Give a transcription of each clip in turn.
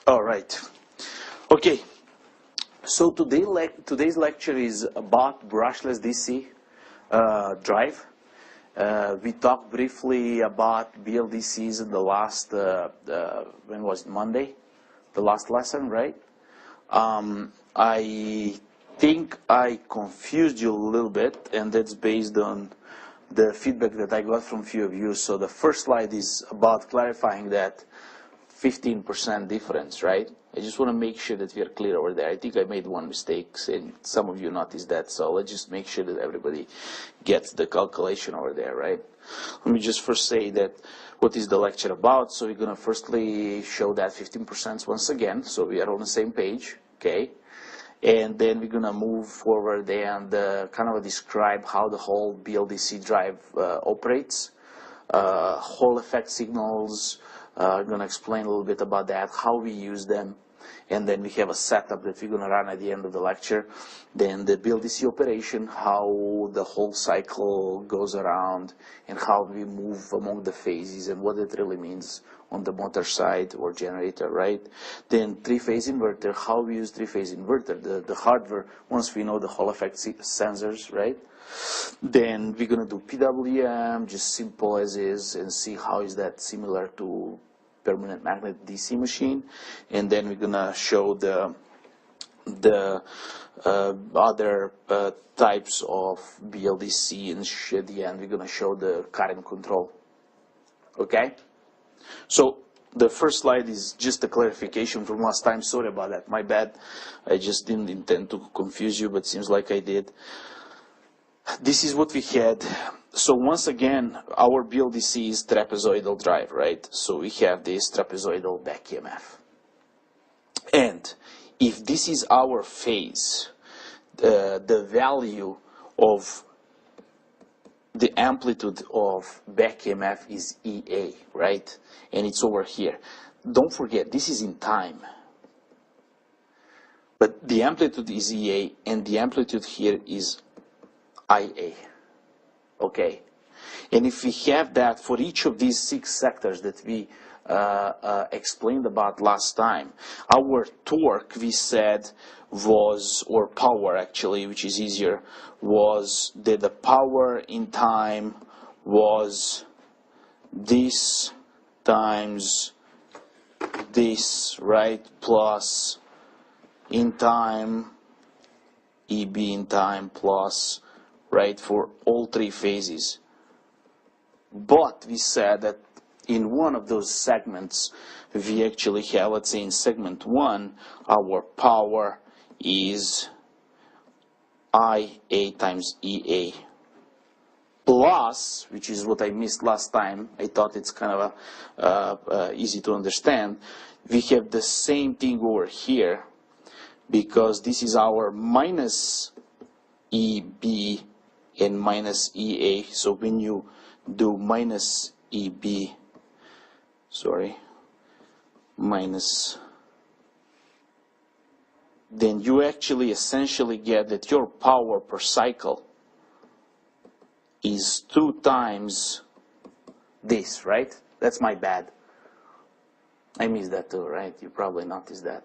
All right. Okay. So today's lecture is about brushless DC drive. We talked briefly about BLDCs in the last, when was it, Monday? The last lesson, right? I think I confused you a little bit, and that's based on the feedback that I got from a few of you. So the first slide is about clarifying that 15% difference, right? I just want to make sure that we are clear over there. I think I made one mistake, and some of you noticed that, so let's just make sure that everybody gets the calculation over there, right? Let me just first say that what is the lecture about. So we're going to firstly show that 15% once again, so we are on the same page, okay? And then we're going to move forward and kind of describe how the whole BLDC drive operates, Hall effect signals. I'm going to explain a little bit about that, how we use them, and then we have a setup that we're going to run at the end of the lecture. Then the BLDC operation, how the whole cycle goes around, and how we move among the phases, and what it really means on the motor side or generator, right? Then three-phase inverter, how we use three-phase inverter, the hardware, once we know the Hall effect sensors, right? Then we're going to do PWM, just simple as is, and see how is that similar to permanent magnet DC machine. And then we're going to show the other types of BLDC, and at the end we're going to show the current control. Okay? So the first slide is just a clarification from last time. Sorry about that, my bad. I just didn't intend to confuse you, but seems like I did. This is what we had. So once again, our BLDC is trapezoidal drive, right? So we have this trapezoidal back EMF. And if this is our phase, the value of the amplitude of back EMF is EA, right? And it's over here. Don't forget, this is in time. But the amplitude is EA, and the amplitude here is IA, okay? And if we have that for each of these 6 sectors that we explained about last time, our torque, we said, was, or power actually, which is easier, was that the power in time was this times this, right, plus in time, EB in time plus, right, for all 3 phases. But we said that in one of those segments, we actually have, let's say in segment 1, our power is IA times EA plus, which is what I missed last time. I thought it's kind of easy to understand. We have the same thing over here, because this is our minus EB and minus EA. So when you do minus EB, minus, then you actually essentially get that your power per cycle is 2 times this, right? That's my bad. I missed that too, right? You probably noticed that.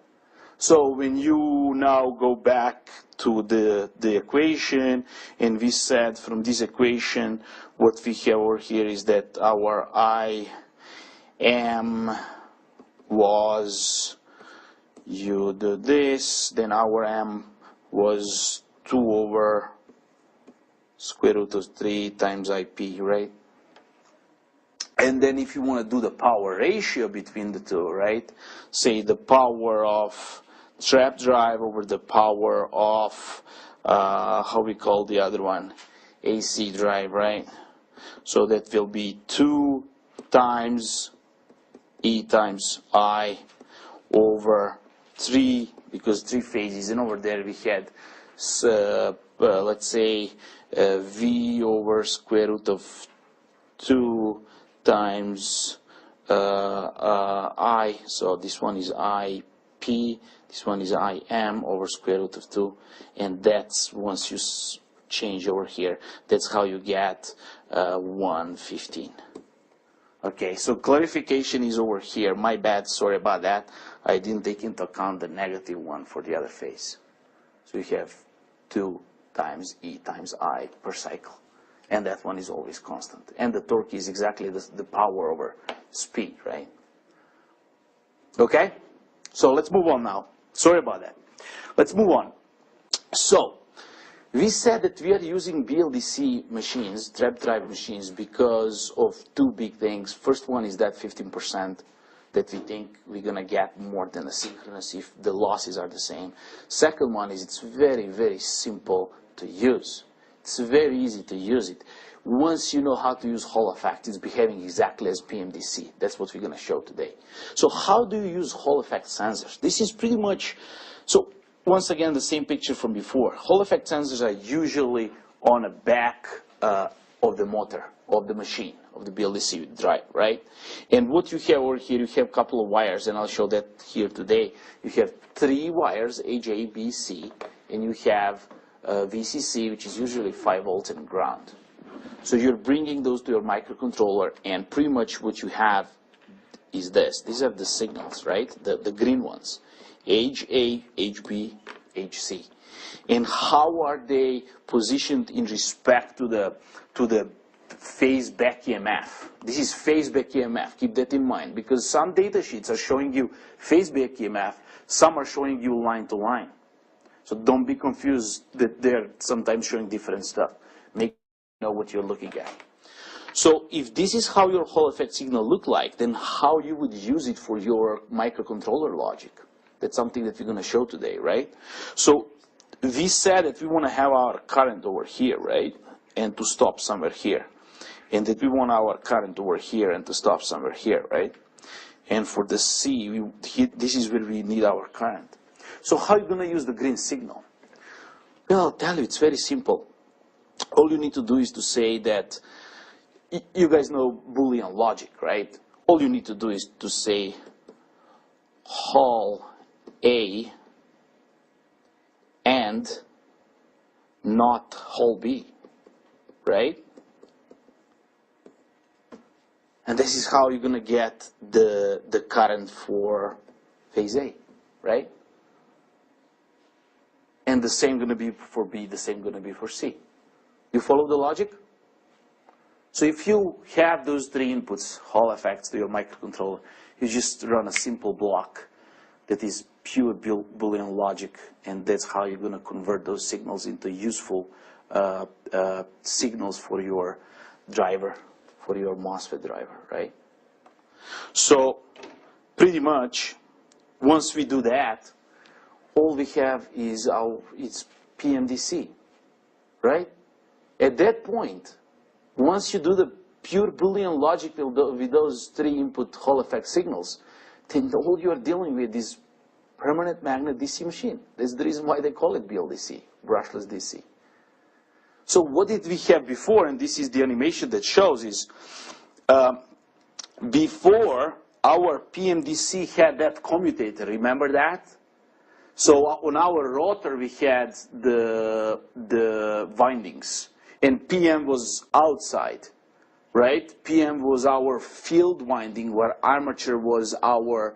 So when you now go back to the equation, and we said from this equation, what we have over here is that our IM was, you do this, then our M was 2 over square root of 3 times IP, right? And then if you want to do the power ratio between the two, right? Say the power of trap drive over the power of, how we call the other one? AC drive, right? So that will be 2 times E times I over 3, because 3 phases, and over there we had, let's say, V over square root of 2 times I, so this one is IP, this one is IM over square root of 2, and that's, once you change over here, that's how you get 115. Okay, so clarification is over here. My bad, sorry about that. I didn't take into account the negative one for the other phase. So you have 2 times E times I per cycle. And that one is always constant. And the torque is exactly the power over speed, right? Okay? So let's move on now. Sorry about that. Let's move on. So, we said that we are using BLDC machines, trap drive machines, because of 2 big things. First one is that 15% that we think we're going to get more than a synchronous if the losses are the same. Second one is it's very, very simple to use. It's very easy to use it. Once you know how to use Hall effect, it's behaving exactly as PMDC. That's what we're going to show today. So how do you use Hall effect sensors? This is pretty much, so once again, the same picture from before. Hall effect sensors are usually on the back of the motor, of the machine, of the BLDC drive, right? And what you have over here, you have a couple of wires, and I'll show that here today. You have 3 wires, AJ, B, C, and you have VCC, which is usually 5 volts and ground. So you're bringing those to your microcontroller, and pretty much what you have is this. These are the signals, right? The green ones. HA, HB, HC. And how are they positioned in respect to the phase back EMF? This is phase back EMF. Keep that in mind, because some data sheets are showing you phase back EMF, some are showing you line to line. So don't be confused that they're sometimes showing different stuff. Make sure you know what you're looking at. So if this is how your Hall effect signal look like, then how you would use it for your microcontroller logic? That's something that we're going to show today, right? So we said that we want to have our current over here, right? And to stop somewhere here. And that we want our current over here and to stop somewhere here, right? And for the C, this is where we need our current. So how are you going to use the green signal? Well, I'll tell you, it's very simple. All you need to do is to say that, you guys know Boolean logic, right? All you need to do is to say Hall A and not Hall B, right? And this is how you're going to get the current for phase A, right? And the same going to be for B, the same going to be for C. You follow the logic? So if you have those 3 inputs, Hall effects to your microcontroller, you just run a simple block that is pure Boolean logic, and that's how you're going to convert those signals into useful signals for your driver, for your MOSFET driver, right? So pretty much, once we do that, all we have is it's PMDC, right? At that point, once you do the pure Boolean logic with those 3 input Hall effect signals, then all you are dealing with is permanent magnet DC machine. That's the reason why they call it BLDC, brushless DC. So what did we have before, and this is the animation that shows, is before our PMDC had that commutator, remember that? So on our rotor we had the windings, and PM was outside, right? PM was our field winding, where armature was our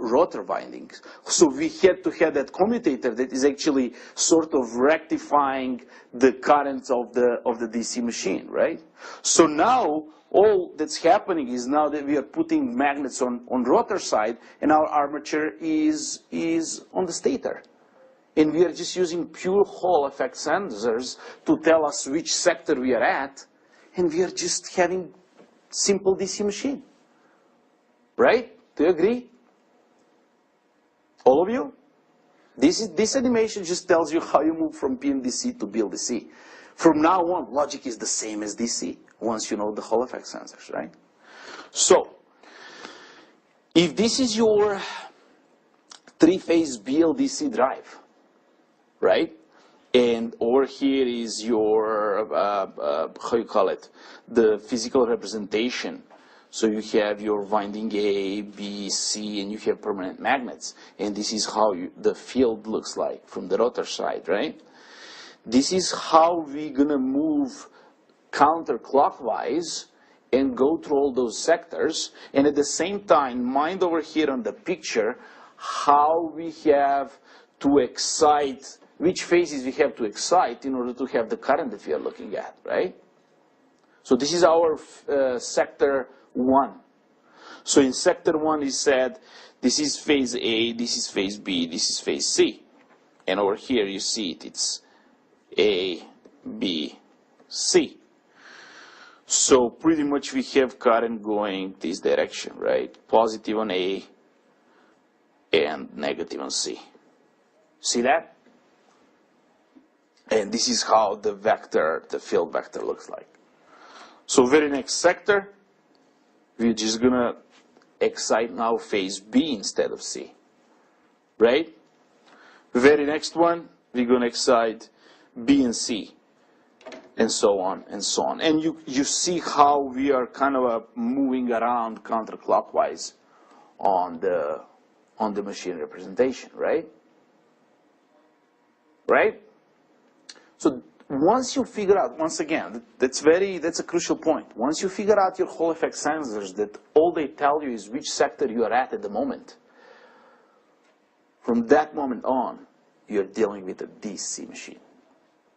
rotor windings. So we had to have that commutator that is actually sort of rectifying the currents of the DC machine, right? So now all that's happening is now that we are putting magnets on rotor side, and our armature is on the stator. And we are just using pure Hall effect sensors to tell us which sector we are at, and we are just having simple DC machine. Right? Do you agree? All of you? This animation just tells you how you move from PMDC to BLDC. From now on, logic is the same as DC, once you know the Hall effect sensors, right? So, if this is your 3-phase BLDC drive, right? And over here is your, how you call it, the physical representation. So you have your winding A, B, C, and you have permanent magnets. And this is how the field looks like from the rotor side, right? This is how we're going to move counterclockwise and go through all those sectors, and at the same time, mind over here on the picture how we have to excite, which phases we have to excite in order to have the current that we are looking at, right? So this is our sector 1. So in sector 1 is said, this is phase A, this is phase B, this is phase C. And over here you see it, it's A, B, C. So pretty much we have current going this direction, right? Positive on A and negative on C. See that? And this is how the vector, the field vector looks like. So very next sector, we're just gonna excite now phase B instead of C, right? Very next one, we're gonna excite B and C, and so on and so on. And you see how we are kind of moving around counterclockwise on the machine representation, right? Right? So once you figure out, once again, that's a crucial point. Once you figure out your Hall effect sensors, that all they tell you is which sector you are at the moment, from that moment on, you're dealing with a DC machine.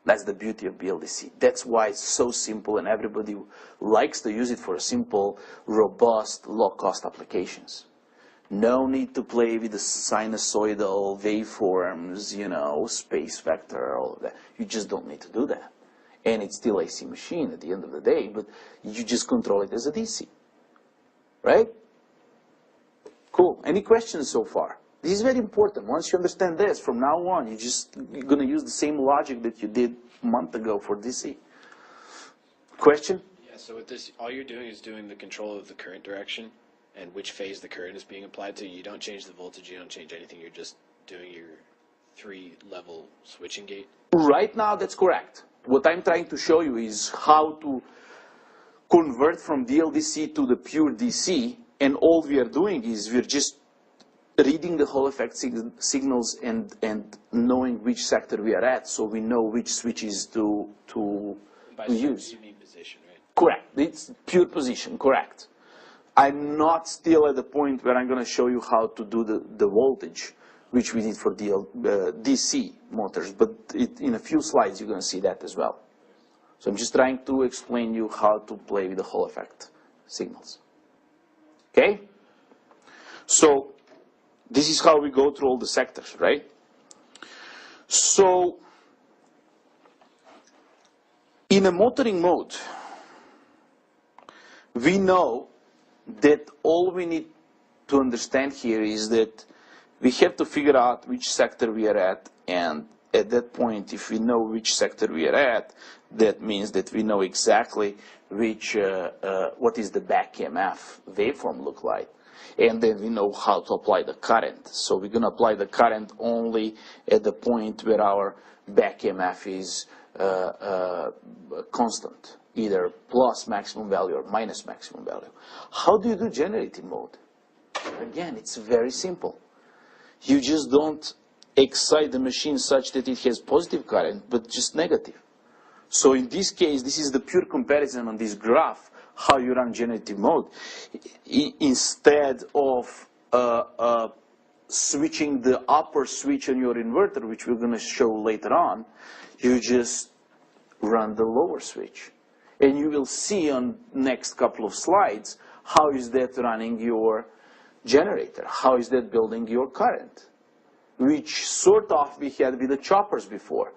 That's the beauty of BLDC. That's why it's so simple and everybody likes to use it for simple, robust, low-cost applications. No need to play with the sinusoidal waveforms, you know, space vector, all of that. You just don't need to do that. And it's still AC machine at the end of the day, but you just control it as a DC. Right? Cool. Any questions so far? This is very important. Once you understand this, from now on, you're going to use the same logic that you did a month ago for DC. Question? Yeah, so with this, all you're doing is doing the control of the current direction and which phase the current is being applied to. You don't change the voltage, you don't change anything, you're just doing your 3-level switching gate? Right now, that's correct. What I'm trying to show you is how to convert from DLDC to the pure DC, and all we are doing is we're just reading the Hall effect signals and knowing which sector we are at, so we know which switches to use. You mean position, right? Correct. It's pure position, correct. I'm not still at the point where I'm going to show you how to do the voltage, which we did for DC motors, but in a few slides you're going to see that as well. So I'm just trying to explain you how to play with the Hall effect signals. Okay? So this is how we go through all the sectors, right? So in a motoring mode, we know that all we need to understand here is that we have to figure out which sector we are at, and at that point, if we know which sector we are at, that means that we know exactly which, what is the back EMF waveform look like. And then we know how to apply the current. So we're going to apply the current only at the point where our back EMF is constant, either plus maximum value or minus maximum value. How do you do generating mode? Again, it's very simple. You just don't excite the machine such that it has positive current, but just negative. So in this case, this is the pure comparison on this graph, how you run generative mode. Instead of switching the upper switch on your inverter, which we're going to show later on, you just run the lower switch. And you will see on next couple of slides, how is that running your generator? How is that building your current? Which sort of we had with the choppers before.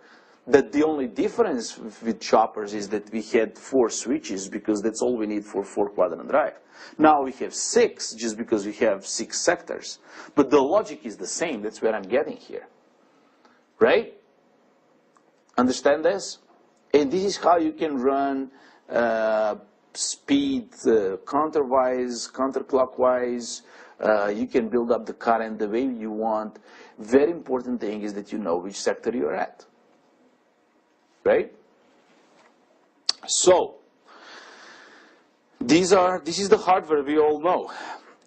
That the only difference with choppers is that we had 4 switches because that's all we need for 4-quadrant drive. Now we have 6 just because we have 6 sectors. But the logic is the same. That's where I'm getting here. Right? Understand this? And this is how you can run speed counterwise, counterclockwise. You can build up the current the way you want. Very important thing is that you know which sector you're at. Right? So, this is the hardware we all know.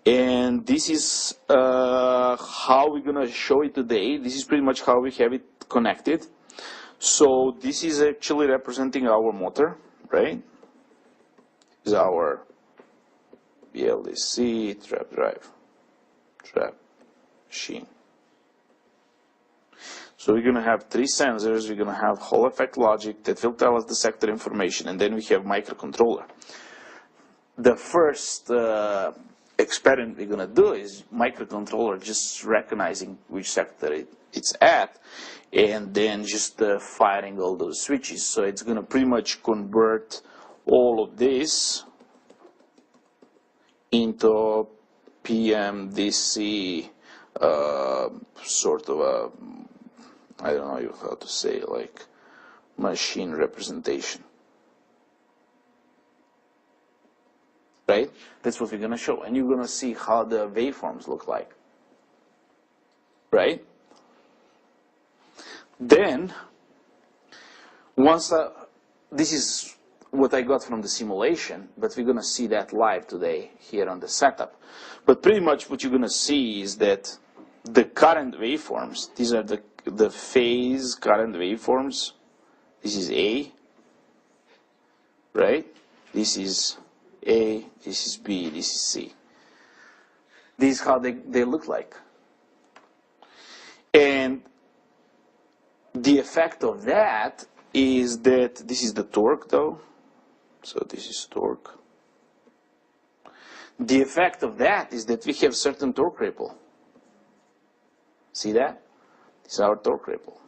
And this is how we're going to show it today. This is pretty much how we have it connected. So this is actually representing our motor, right? This is our BLDC, trap drive, trap machine. So we're going to have three sensors. We're going to have Hall effect logic that will tell us the sector information, and then we have microcontroller. The first experiment we're going to do is microcontroller just recognizing which sector it's at, and then just firing all those switches. So it's going to pretty much convert all of this into PMDC sort of a, I don't know how to say, like machine representation. Right? That's what we're going to show. And you're going to see how the waveforms look like. Right? Then, once this is what I got from the simulation, but we're going to see that live today here on the setup. But pretty much what you're going to see is that the current waveforms, these are the phase current waveforms. This is A, right? This is A, this is B, this is C. This is how they look like. And the effect of that is that this is the torque, though. So this is torque. The effect of that is that we have certain torque ripple. See that? This is our torque ripple.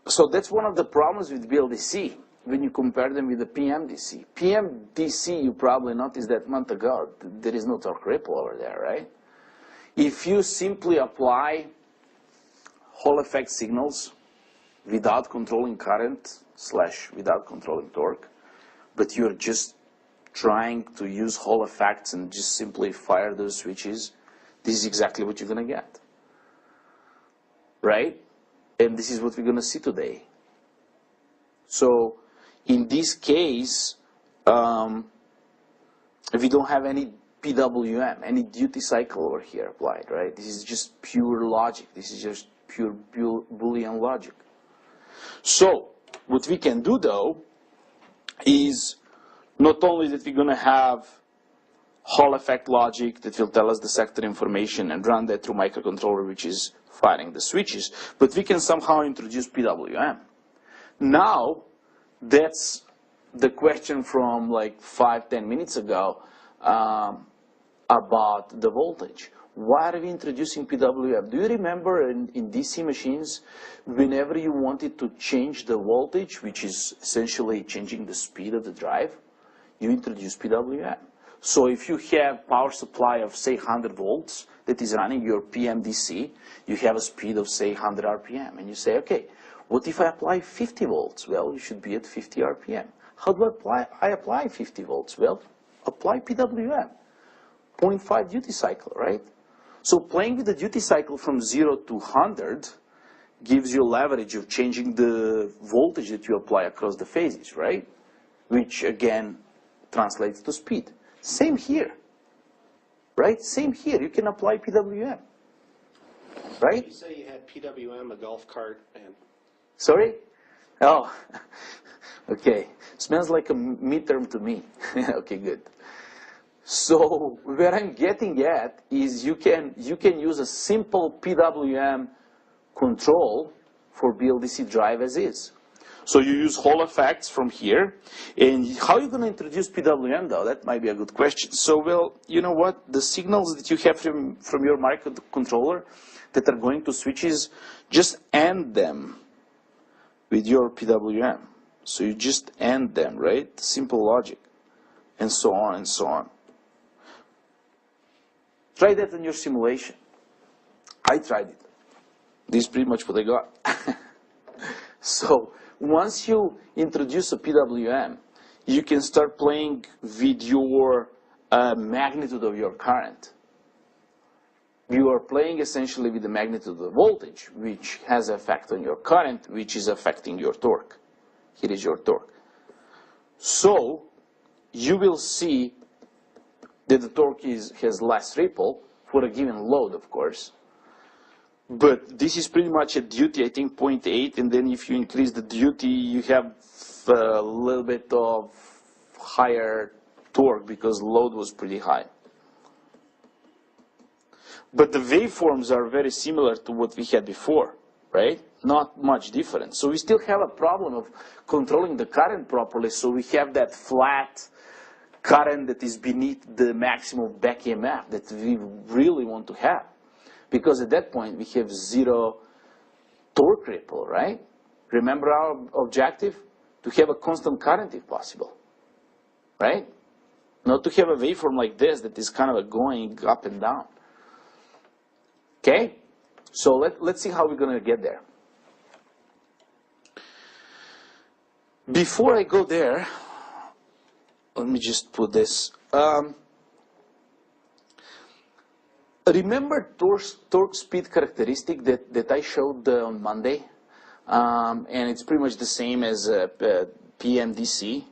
So that's one of the problems with BLDC when you compare them with the PMDC. PMDC, you probably noticed that month ago, there is no torque ripple over there, right? If you simply apply Hall effect signals without controlling current / without controlling torque, but you're just trying to use Hall effects and just simply fire those switches, this is exactly what you're going to get. Right? And this is what we're going to see today. So in this case, we don't have any PWM, any duty cycle over here applied, right? This is just pure logic. This is just pure Boolean logic. So what we can do, though, is not only that we're going to have Hall effect logic that will tell us the sector information and run that through microcontroller, which is firing the switches, but we can somehow introduce PWM. Now, that's the question from like 5-10 minutes ago about the voltage. Why are we introducing PWM? Do you remember in DC machines, whenever you wanted to change the voltage, which is essentially changing the speed of the drive, you introduce PWM. So if you have power supply of, say, 100 volts that is running your PMDC, you have a speed of, say, 100 RPM. And you say, okay, what if I apply 50 volts? Well, you should be at 50 RPM. How do I apply 50 volts? Well, apply PWM, 0.5 duty cycle, right? So playing with the duty cycle from 0 to 100 gives you leverage of changing the voltage that you apply across the phases, right? Which, again, translates to speed. Same here, right? Same here. You can apply PWM, right? Did you say you had PWM, a golf cart, and... Sorry? Oh, okay. Smells like a midterm to me. Okay, good. So where I'm getting at is you can use a simple PWM control for BLDC drive as is. So you use Hall effects from here. And how are you going to introduce PWM, though? That might be a good question. So, well, you know what? The signals that you have from your microcontroller that are going to switches, just AND them with your PWM. So you just AND them, right? Simple logic. And so on and so on. Try that in your simulation. I tried it. This is pretty much what I got. So once you introduce a PWM, you can start playing with your magnitude of your current. You are playing essentially with the magnitude of the voltage, which has an effect on your current, which is affecting your torque. Here is your torque. So you will see that the torque has less ripple for a given load, of course. But this is pretty much at duty, I think 0.8, and then if you increase the duty, you have a little bit of higher torque because load was pretty high. But the waveforms are very similar to what we had before, right? Not much different. So we still have a problem of controlling the current properly, so we have that flat current that is beneath the maximum back EMF that we really want to have. Because at that point, we have zero torque ripple, right? Remember our objective? To have a constant current if possible, right? Not to have a waveform like this that is kind of going up and down. Okay? So let's see how we're going to get there. Before I go there, let me just put this. Remember torque speed characteristic that I showed on Monday? And it's pretty much the same as PMDC.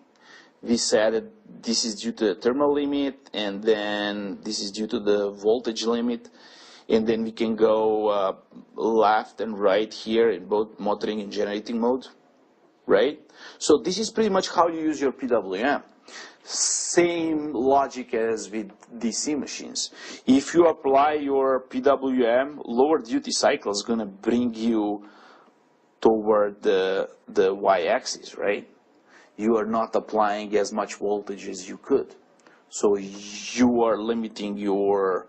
We said that this is due to the thermal limit, and then this is due to the voltage limit. And then we can go left and right here in both motoring and generating mode, right? So this is pretty much how you use your PWM. Same logic as with DC machines. If you apply your PWM, lower duty cycle is going to bring you toward the y-axis, right? You are not applying as much voltage as you could. So you are limiting your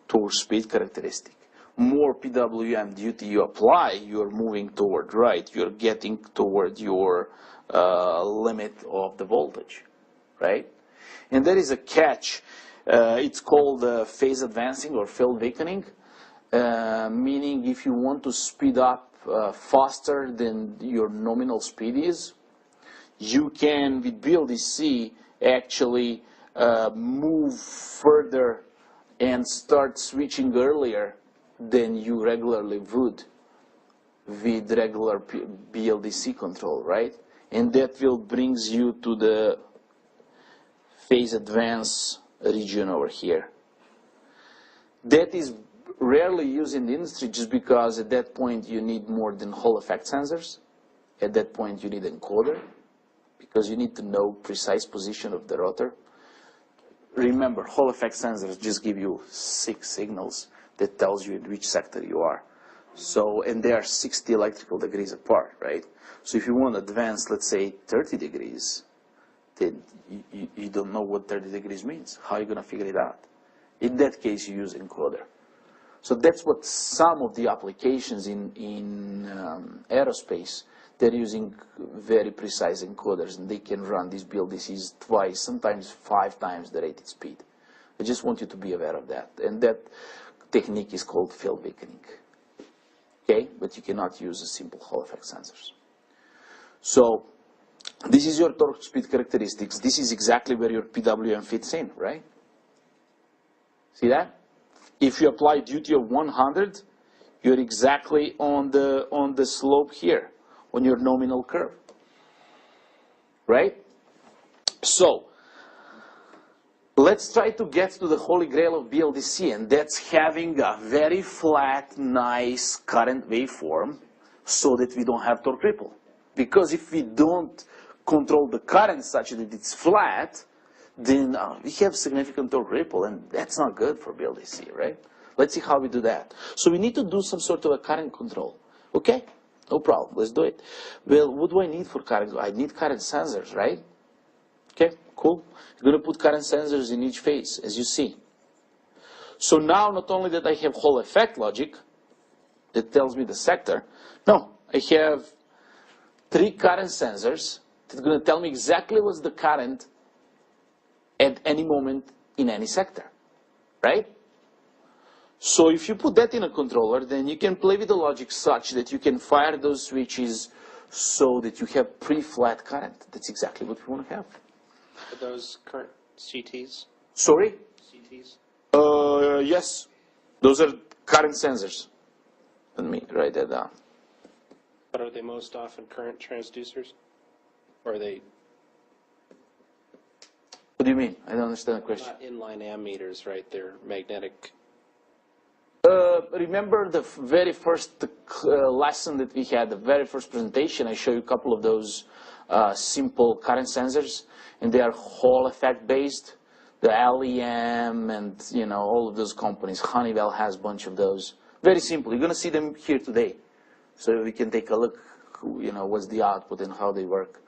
torque speed characteristic. More PWM duty you apply, you're moving toward right. You're getting toward your limit of the voltage, right? And there is a catch. It's called phase advancing or field weakening, meaning if you want to speed up faster than your nominal speed is, you can, with BLDC, actually move further and start switching earlier than you regularly would with regular BLDC control, right? And that will brings you to the phase advance region over here. That is rarely used in the industry just because at that point you need more than Hall effect sensors. At that point you need encoder because you need to know precise position of the rotor. Remember, Hall effect sensors just give you 6 signals that tells you in which sector you are. So, and they are 60 electrical degrees apart, right? So if you want to advance, let's say 30 degrees, then you don't know what 30 degrees means. How are you going to figure it out? In that case, you use encoder. So that's what some of the applications in aerospace, they're using very precise encoders, and they can run these BLDCs twice, sometimes 5 times the rated speed. I just want you to be aware of that. And that technique is called field weakening. Okay? But you cannot use a simple Hall effect sensors. So this is your torque speed characteristics. This is exactly where your PWM fits in, right? See that? If you apply duty of 100, you're exactly on the slope here, on your nominal curve, right? So let's try to get to the holy grail of BLDC, and that's having a very flat, nice current waveform so that we don't have torque ripple. Because if we don't control the current such that it's flat, then we have significant torque ripple, and that's not good for BLDC, right? Let's see how we do that. So we need to do some sort of a current control. Okay? No problem. Let's do it. Well, what do I need for current? I need current sensors, right? Okay, cool. You're going to put current sensors in each phase, as you see. So now, not only that I have Hall effect logic that tells me the sector, no, I have 3 current sensors that are going to tell me exactly what's the current at any moment in any sector, right? So if you put that in a controller, then you can play with the logic such that you can fire those switches so that you have pre-flat current. That's exactly what we want to have. Are those current CTs? Sorry? CTs? Yes. Those are current sensors. Let me write that down. But are they most often current transducers? Or are they What do you mean? I don't understand the question. not inline ammeters, right? They're magnetic. Remember the very first lesson that we had, the very first presentation, I showed you a couple of those simple current sensors, and they are Hall effect based. The LEM and all of those companies. Honeywell has a bunch of those. Very simple. You're going to see them here today, so we can take a look. What's the output and how they work.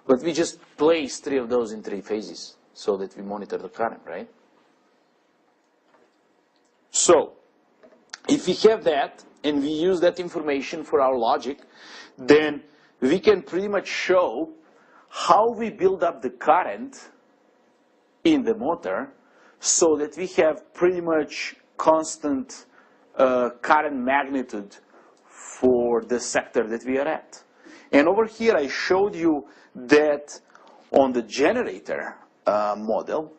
But we just place 3 of those in 3 phases so that we monitor the current, right? So, if we have that and we use that information for our logic, then we can pretty much show how we build up the current in the motor so that we have pretty much constant current magnitude for the sector that we are at. And over here I showed you that on the generator model,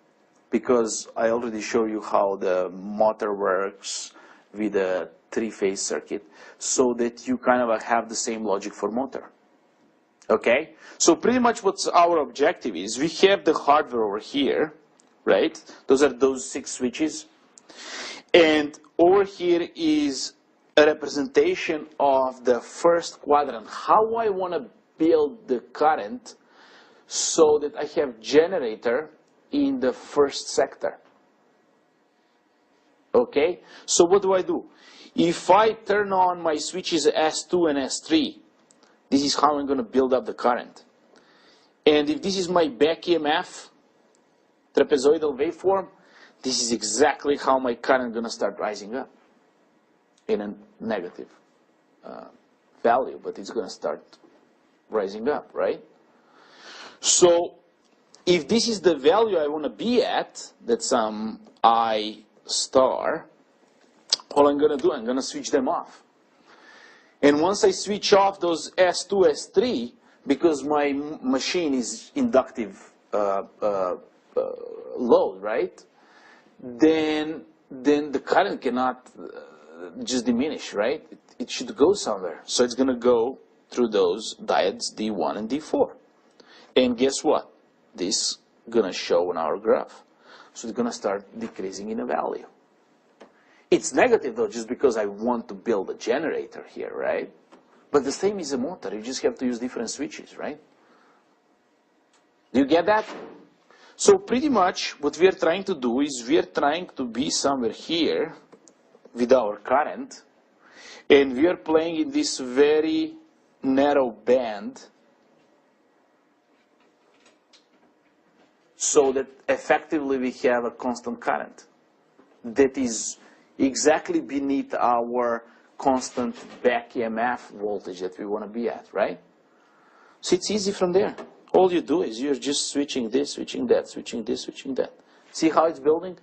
because I already showed you how the motor works with a 3-phase circuit, so that you kind of have the same logic for motor. Okay? So pretty much what's our objective is, we have the hardware over here, right? Those are those 6 switches. And over here is a representation of the first quadrant, how I want to build the current so that I have generator in the first sector. Okay? So what do? If I turn on my switches S2 and S3, this is how I'm going to build up the current. And if this is my back EMF, trapezoidal waveform, this is exactly how my current is going to start rising up in a negative value, but it's going to start rising up, right? So if this is the value I want to be at, that's some I star, all I'm going to do, I'm going to switch them off. And once I switch off those S2, S3, because my machine is inductive load, right? Then the current cannot just diminish, right? It should go somewhere. So it's going to go through those diodes D1 and D4. And guess what? This is going to show on our graph. So it's going to start decreasing in a value. It's negative, though, just because I want to build a generator here, right? But the same is a motor. You just have to use different switches, right? Do you get that? So pretty much what we are trying to do is we are trying to be somewhere here with our current, and we are playing in this very narrow band so that effectively we have a constant current that is exactly beneath our constant back EMF voltage that we want to be at, right? So it's easy from there. All you do is you're just switching this, switching that, switching this, switching that. See how it's building?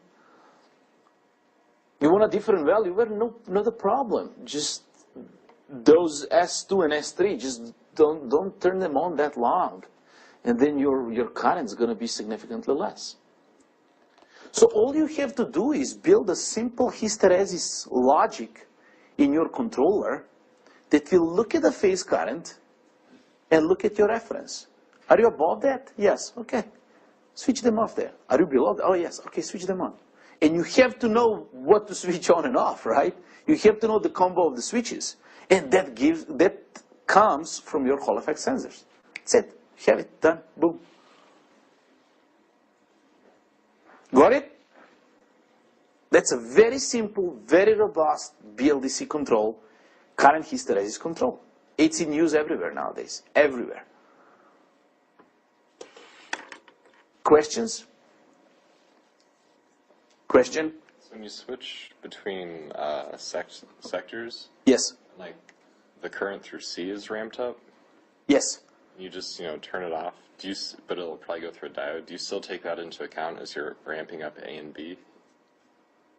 You want a different value? Well, not a problem. Just those S2 and S3, just don't turn them on that long. And then your current is going to be significantly less. So all you have to do is build a simple hysteresis logic in your controller that will look at the phase current and look at your reference. Are you above that? Yes. Okay. Switch them off there. Are you below that? Oh, yes. Okay, switch them on. And you have to know what to switch on and off, right? You have to know the combo of the switches. And that comes from your Hall effect sensors. That's it. You have it. Done. Boom. Got it? That's a very simple, very robust BLDC control, current hysteresis control. It's in use everywhere nowadays. Everywhere. Questions? Question? So when you switch between sectors, Yes. like the current through C is ramped up, Yes. you just turn it off. But it'll probably go through a diode. Do you still take that into account as you're ramping up A and B?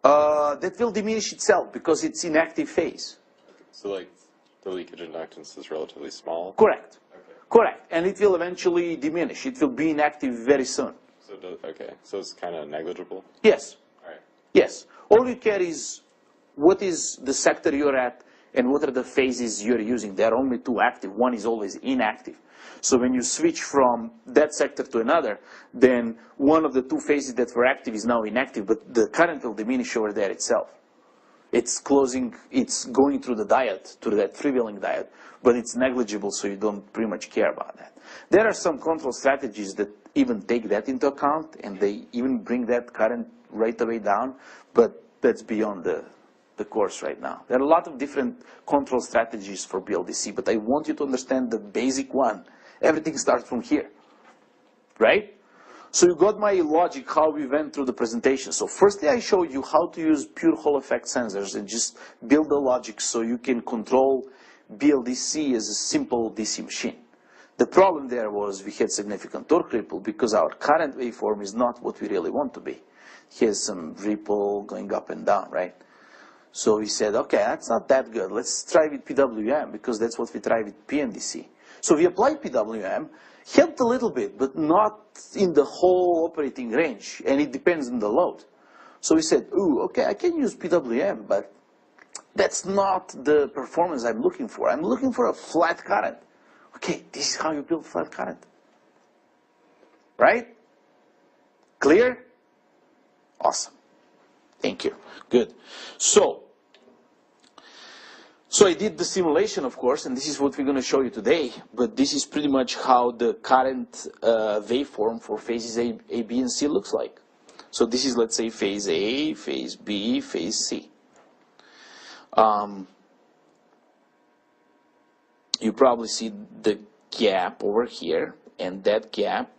That will diminish itself because it's in active phase. So like the leakage inductance is relatively small. Correct. Okay. Correct. And it will eventually diminish. It will be inactive very soon. So so it's kind of negligible. Yes. All right. Yes. All you care is what is the sector you're at and what are the phases you're using. There are only 2 active. One is always inactive. So when you switch from that sector to another, then one of the 2 phases that were active is now inactive, but the current will diminish over there itself. It's closing, it's going through the diode, through that freewheeling diode, but it's negligible, so you don't pretty much care about that. There are some control strategies that even take that into account, and they even bring that current right away down, but that's beyond the course right now. There are a lot of different control strategies for BLDC, but I want you to understand the basic one. Everything starts from here, right? So you got my logic, how we went through the presentation. So firstly, I showed you how to use pure Hall effect sensors and just build the logic so you can control BLDC as a simple DC machine. The problem there was we had significant torque ripple because our current waveform is not what we really want to be. It has some ripple going up and down, right? So we said, okay, that's not that good. Let's try with PWM because that's what we try with PNDC. So we applied PWM, helped a little bit, but not in the whole operating range, and it depends on the load. So we said, ooh, okay, I can use PWM, but that's not the performance I'm looking for. I'm looking for a flat current. Okay, this is how you build flat current. Right? Clear? Awesome. Thank you. Good. So I did the simulation, of course, and this is what we're going to show you today, but this is pretty much how the current waveform for phases A, B, and C looks like. So this is, let's say, phase A, phase B, phase C. You probably see the gap over here, and that gap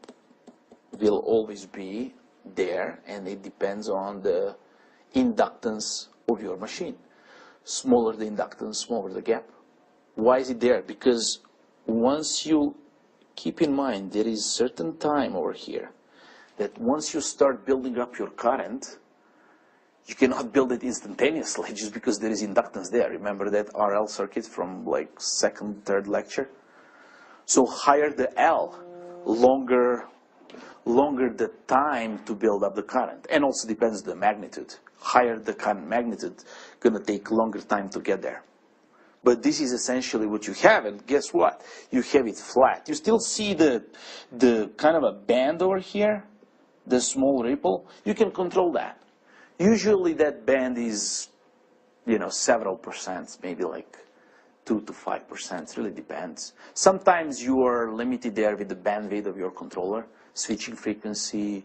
will always be there, and it depends on the inductance of your machine. Smaller the inductance, smaller the gap. Why is it there? Because once you keep in mind, there is certain time over here that once you start building up your current, you cannot build it instantaneously just because there is inductance there. Remember that RL circuit from like second, third lecture? So higher the L, longer the time to build up the current. And also depends on the magnitude. Higher the current magnitude, gonna take longer time to get there. But this is essentially what you have, and guess what? You have it flat. You still see the kind of a band over here, the small ripple. You can control that. Usually that band is, several percent, maybe like 2 to 5%, it really depends. Sometimes you are limited there with the bandwidth of your controller, switching frequency,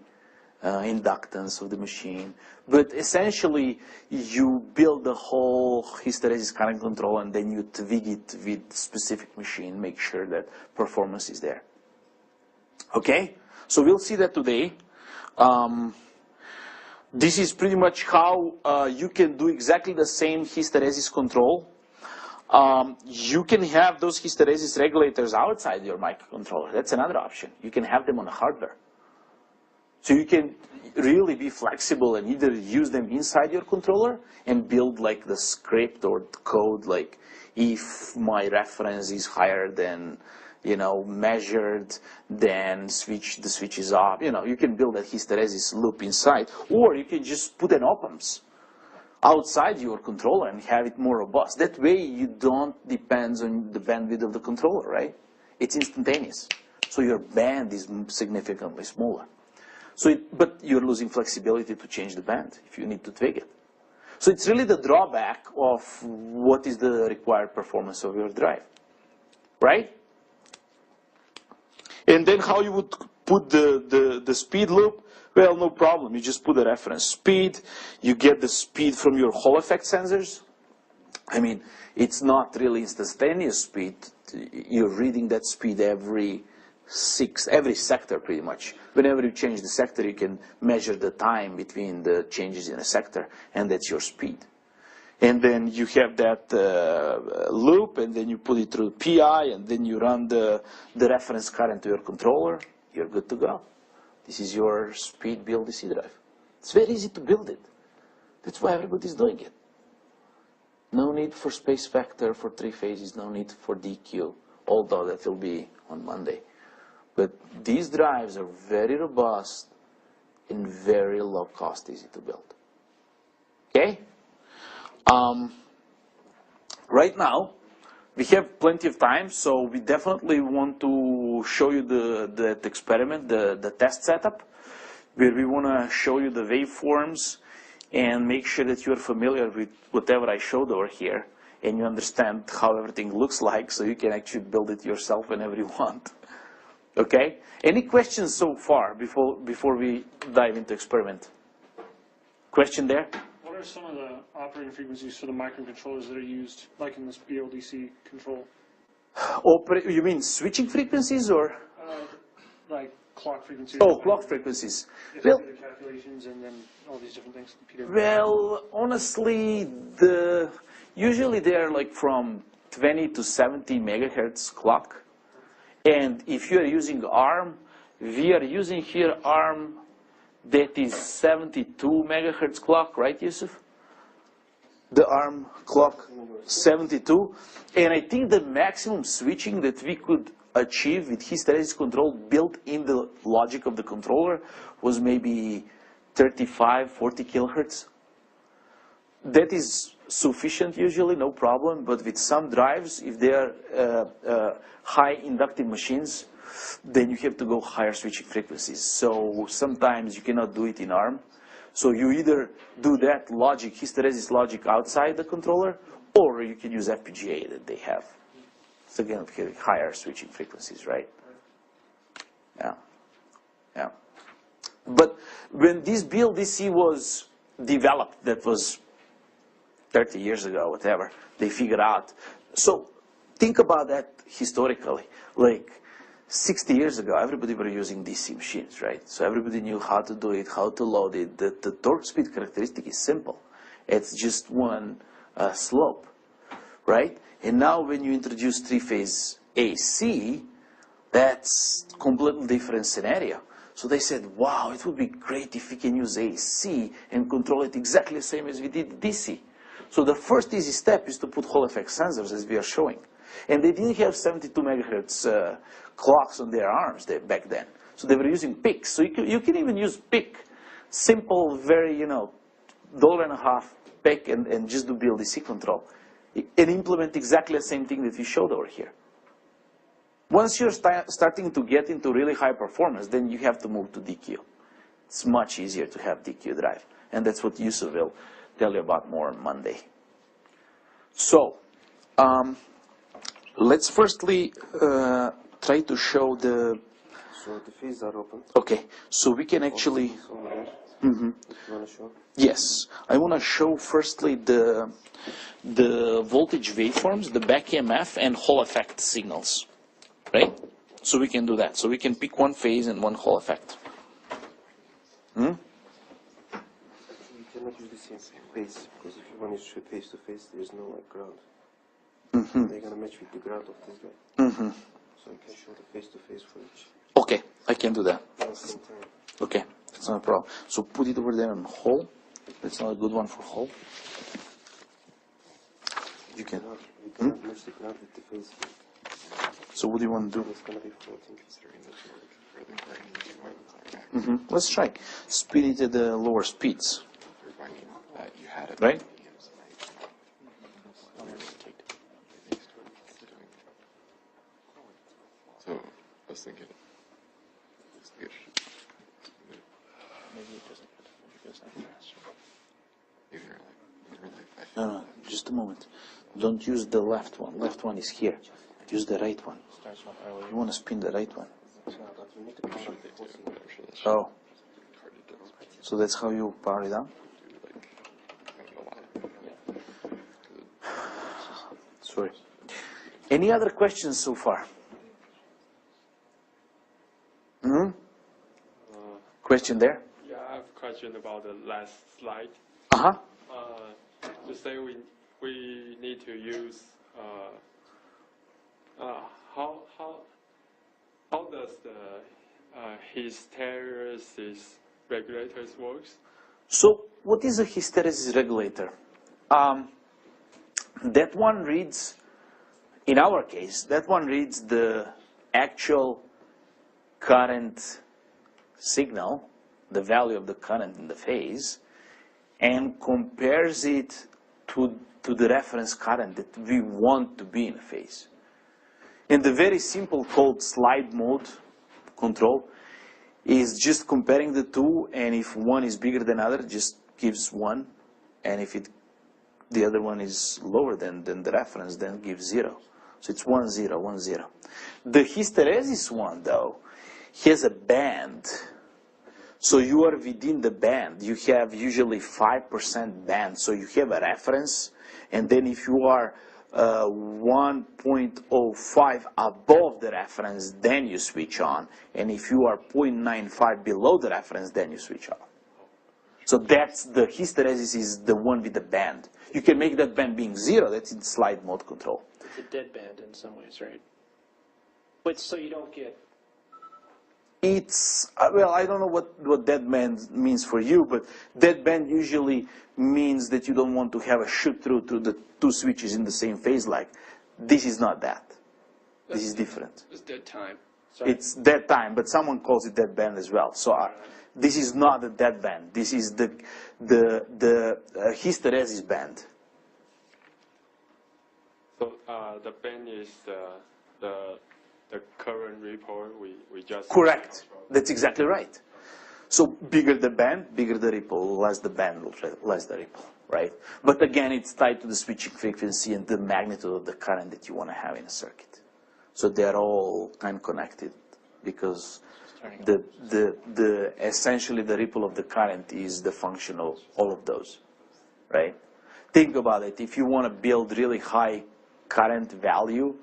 inductance of the machine. But essentially, you build the whole hysteresis current control and then you tweak it with specific machine, make sure that performance is there. Okay? So we'll see that today. This is pretty much how you can do exactly the same hysteresis control. You can have those hysteresis regulators outside your microcontroller. That's another option. You can have them on hardware. So you can really be flexible and either use them inside your controller and build like the script or the code, like if my reference is higher than, measured, then the switch is off. You can build a hysteresis loop inside, or you can just put an op-amps outside your controller and have it more robust. That way you don't depend on the bandwidth of the controller, right? It's instantaneous. So your band is significantly smaller. But you're losing flexibility to change the band if you need to tweak it. So it's really the drawback of what is the required performance of your drive, right? And then how you would put the speed loop? Well, no problem. You just put a reference speed. You get the speed from your Hall effect sensors. I mean, it's not really instantaneous speed. You're reading that speed every sector pretty much. Whenever you change the sector, you can measure the time between the changes in a sector, and that's your speed. And then you have that loop, and then you put it through PI, and then you run the reference current to your controller. You're good to go. This is your speed BLDC drive. It's very easy to build it. That's why everybody's doing it. No need for space vector for 3 phases, no need for DQ, although that will be on Monday. But these drives are very robust and very low cost, easy to build. Okay? Right now, we have plenty of time, so we definitely want to show you the experiment, the test setup, where we want to show you the waveforms and make sure that you're familiar with whatever I showed over here, and you understand how everything looks like, so you can actually build it yourself whenever you want. Okay? Any questions so far before we dive into experiment? Question there? What are some of the operating frequencies for the microcontrollers that are used, like in this BLDC control? You mean switching frequencies or? Like clock frequencies. Oh, clock frequencies. You Well, have to do the calculations and then all these different things. Peter. well, honestly, usually they're like from 20 to 70 megahertz clock. And if you're using ARM, we are using here ARM that is 72 megahertz clock, right, Yusuf? The ARM clock, 72. And I think the maximum switching that we could achieve with hysteresis control built in the logic of the controller was maybe 35, 40 kilohertz. That is sufficient usually, no problem, but with some drives, if they are high inductive machines, then you have to go higher switching frequencies. So sometimes you cannot do it in ARM. So you either do that logic, hysteresis logic outside the controller, or you can use FPGA that they have. So again, higher switching frequencies, right? Yeah, yeah. But when this BLDC was developed, that was 30 years ago, whatever, they figured out. So think about that historically. Like 60 years ago, everybody were using DC machines, right? So everybody knew how to do it, how to load it. The torque speed characteristic is simple. It's just one slope, right? And now when you introduce three-phase AC, that's a completely different scenario. So they said, wow, it would be great if we can use AC and control it exactly the same as we did DC. So the first easy step is to put Hall effect sensors, as we are showing. And they didn't have 72 megahertz clocks on their arms back then. So they were using PICs. So you can even use PIC, simple, very, $1.50 PIC and just do BLDC control. And implement exactly the same thing that we showed over here. Once you're starting to get into really high performance, then you have to move to DQ. It's much easier to have DQ drive. And that's what Yusuf will tell you about more on Monday. So, let's firstly try to show the... So the phases are open. Okay, so we can actually... You want to show? Yes, I want to show firstly the voltage waveforms, the back EMF, and Hall effect signals, right? So we can do that. So we can pick one phase and one Hall effect. You cannot use the same phase, because if you want to shoot face to face, there's no ground. They're going to match with the ground of this guy. So you can show the face to face for each. Okay, I can do that. At the same time. Okay, that's not a problem. So put it over there on Hall. That's not a good one for Hall. You can. You cannot match the ground with the face. So what do you want to do? It's going to be floating. Let's try. Speed it at the lower speeds. You had it. Right? So, I was thinking. Maybe it doesn't faster. No. No, just a moment. Don't use the left one. Left one is here. Use the right one. You want to spin the right one. Oh. So that's how you power it on? Sorry. Any other questions so far? Question there? Yeah, I have a question about the last slide. Uh-huh. You say we need to use how does the hysteresis regulators works? So what is a hysteresis regulator? That one reads, in our case, that one reads the actual current signal, the value of the current in the phase, and compares it to the reference current that we want to be in a phase. And the very simple called slide mode control is just comparing the two, and if one is bigger than other, just gives 1, and if the other one is lower than the reference, then gives 0. So it's 1, 0, 1, 0. The hysteresis one, though, has a band. So you are within the band. You have usually 5% band. So you have a reference, and then if you are 1.05 above the reference, then you switch on. And if you are 0.95 below the reference, then you switch on. So that's the hysteresis is the one with the band. You can make that band being 0. That's in slide mode control. It's a dead band in some ways, right? But so you don't get. It's, well, I don't know what dead band means for you, but dead band usually means that you don't want to have a shoot through to the 2 switches in the same phase. Like, this is not that. This is different. It's dead time. It's dead time, but someone calls it dead band as well. So this is not a dead band. This is the hysteresis band. So the band is the current ripple we just. Correct. That's exactly right. So bigger the band, bigger the ripple, less the band, less the ripple, right? But again, it's tied to the switching frequency and the magnitude of the current that you want to have in a circuit. So they're all kind of connected because essentially the ripple of the current is the function of all of those, right? Think about it. If you want to build really high current value,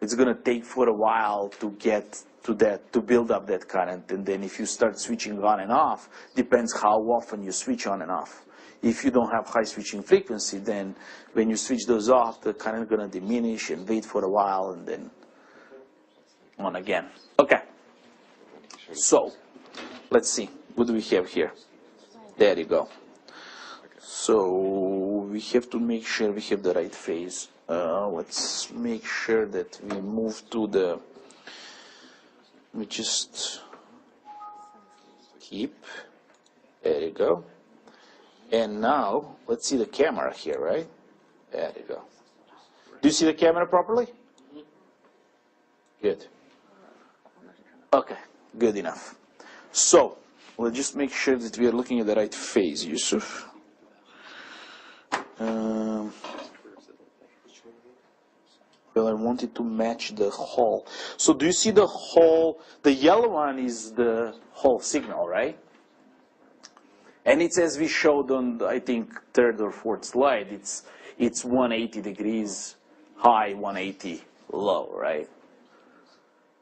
it's going to take for a while to get to that, to build up that current. And then if you start switching on and off, depends how often you switch on and off. If you don't have high switching frequency, then when you switch those off, the current is going to diminish and wait for a while and then on again. Okay. So let's see. What do we have here? There you go. So we have to make sure we have the right phase. Let's make sure that we move to the, we just keep, there you go. And now, let's see the camera here, right? There you go. Do you see the camera properly? Good. Okay, good enough. So, we'll just make sure that we are looking at the right phase, Yusuf. Well, I wanted to match the Hall. So do you see the Hall? The yellow one is the Hall signal, right? And it's as we showed on, I think, 3rd or 4th slide, it's 180 degrees high, 180 low, right?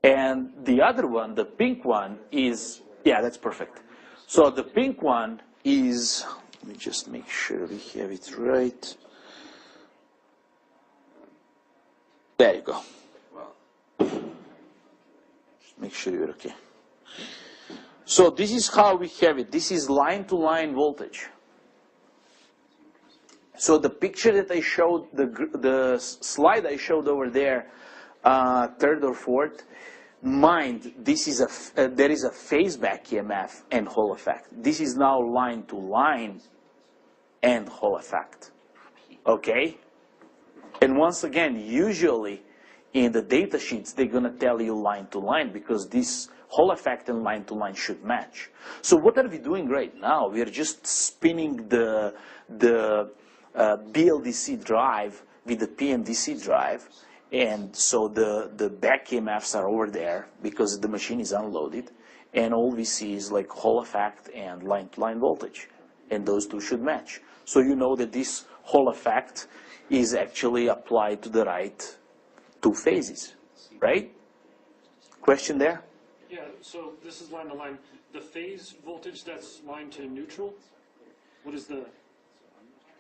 And the other one, the pink one, is, yeah, that's perfect. So the pink one is, let me just make sure we have it right. There you go. Just make sure you're okay. So this is how we have it. This is line-to-line voltage. So the picture that I showed, the slide I showed over there, 3rd or 4th, mind, this is there is a phase back EMF and Hall effect. This is now line-to-line and Hall effect. Okay? And once again, usually in the data sheets, they're going to tell you line-to-line because this Hall effect and line-to-line should match. So what are we doing right now? We are just spinning the BLDC drive with the PNDC drive. And so the back EMFs are over there because the machine is unloaded. And all we see is like Hall effect and line-to-line voltage. And those two should match. So you know that this Hall effect is actually applied to the right 2 phases, right? Question there? Yeah, so this is line to line. The phase voltage that's line to neutral, what is the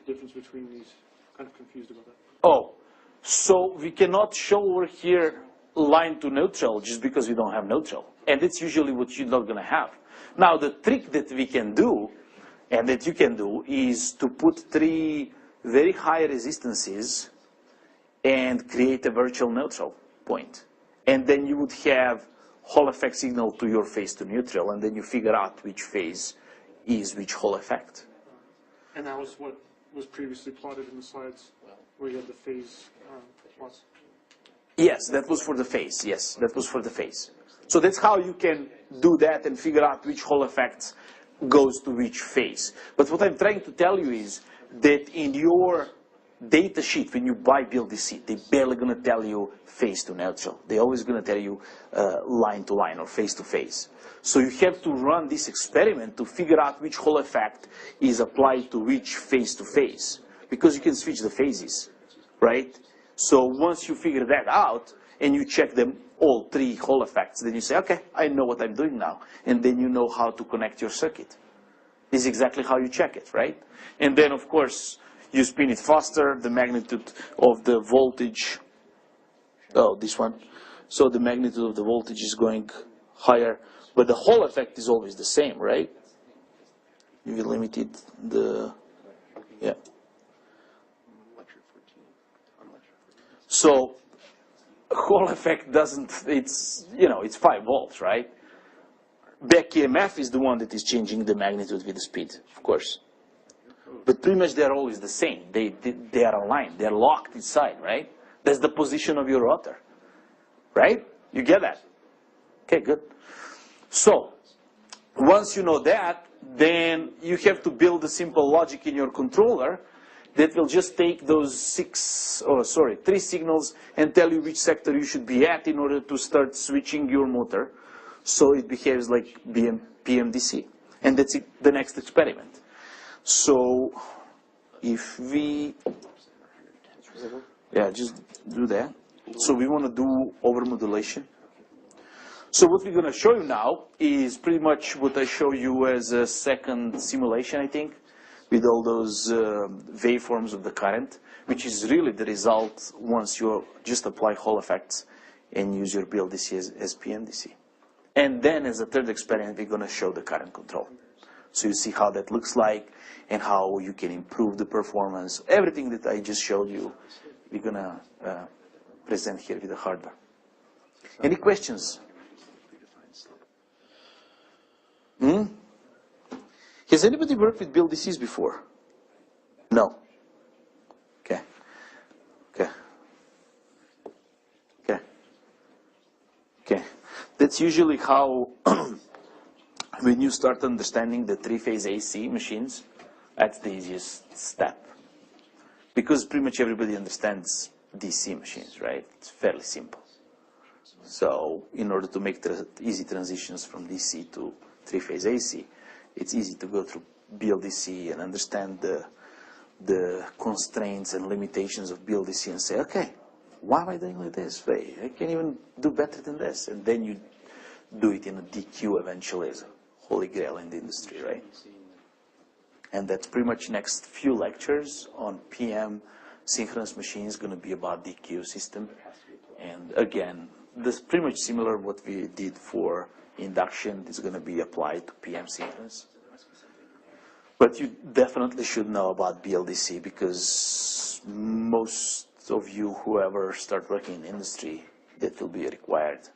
difference between these? I'm kind of confused about that. Oh, so we cannot show over here line to neutral just because we don't have neutral. And that's usually what you're not going to have. Now, the trick that we can do, and that you can do, is to put 3 very high resistances and create a virtual neutral point. And then you would have Hall effect signal to your phase to neutral, and then you figure out which phase is which Hall effect. And that was what was previously plotted in the slides where you had the phase plots. Yes, that was for the phase. Yes, that was for the phase. So that's how you can do that and figure out which Hall effects goes to which phase. But what I'm trying to tell you is that in your data sheet, when you buy BLDC, they're barely going to tell you phase to neutral. They're always going to tell you line to line or phase to phase. So you have to run this experiment to figure out which Hall effect is applied to which phase to phase, because you can switch the phases, right? So once you figure that out and you check them all three Hall effects, then you say, okay, I know what I'm doing now. And then you know how to connect your circuit. This is exactly how you check it, right? And then, of course, you spin it faster, the magnitude of the voltage, oh, this one. So the magnitude of the voltage is going higher, but the Hall effect is always the same, right? You limited the, yeah. So Hall effect doesn't, it's, you know, it's 5 volts, right? Back EMF is the one that is changing the magnitude with the speed, of course. But pretty much they're always the same. They are aligned. They're locked inside, right? That's the position of your rotor, right? You get that? Okay, good. So once you know that, then you have to build a simple logic in your controller that will just take those 3 signals and tell you which sector you should be at in order to start switching your motor so it behaves like PMDC. And that's it, the next experiment. So if we, yeah, just do that. So we want to do overmodulation. So what we're going to show you now is pretty much what I show you as a second simulation, I think, with all those waveforms of the current, which is really the result once you just apply Hall effects and use your BLDC as PMDC. And then as a third experiment, we're going to show the current control. So you see how that looks like and how you can improve the performance. Everything that I just showed you, we're going to present here with the hardware. Any questions? Has anybody worked with BLDCs before? No. Okay. Okay. Okay. Okay. That's usually how, when you start understanding the three-phase AC machines, that's the easiest step. Because pretty much everybody understands DC machines, right? It's fairly simple. So in order to make easy transitions from DC to three-phase AC, it's easy to go through BLDC and understand the constraints and limitations of BLDC and say, okay, why am I doing like this? Wait, I can even do better than this. And then you do it in a DQ eventually as a holy grail in the industry, right? And that's pretty much next few lectures on PM synchronous machines going to be about DQ system. And again, this is pretty much similar what we did for induction is going to be applied to PM synchronous. But you definitely should know about BLDC because most of you who ever start working in the industry, that will be required.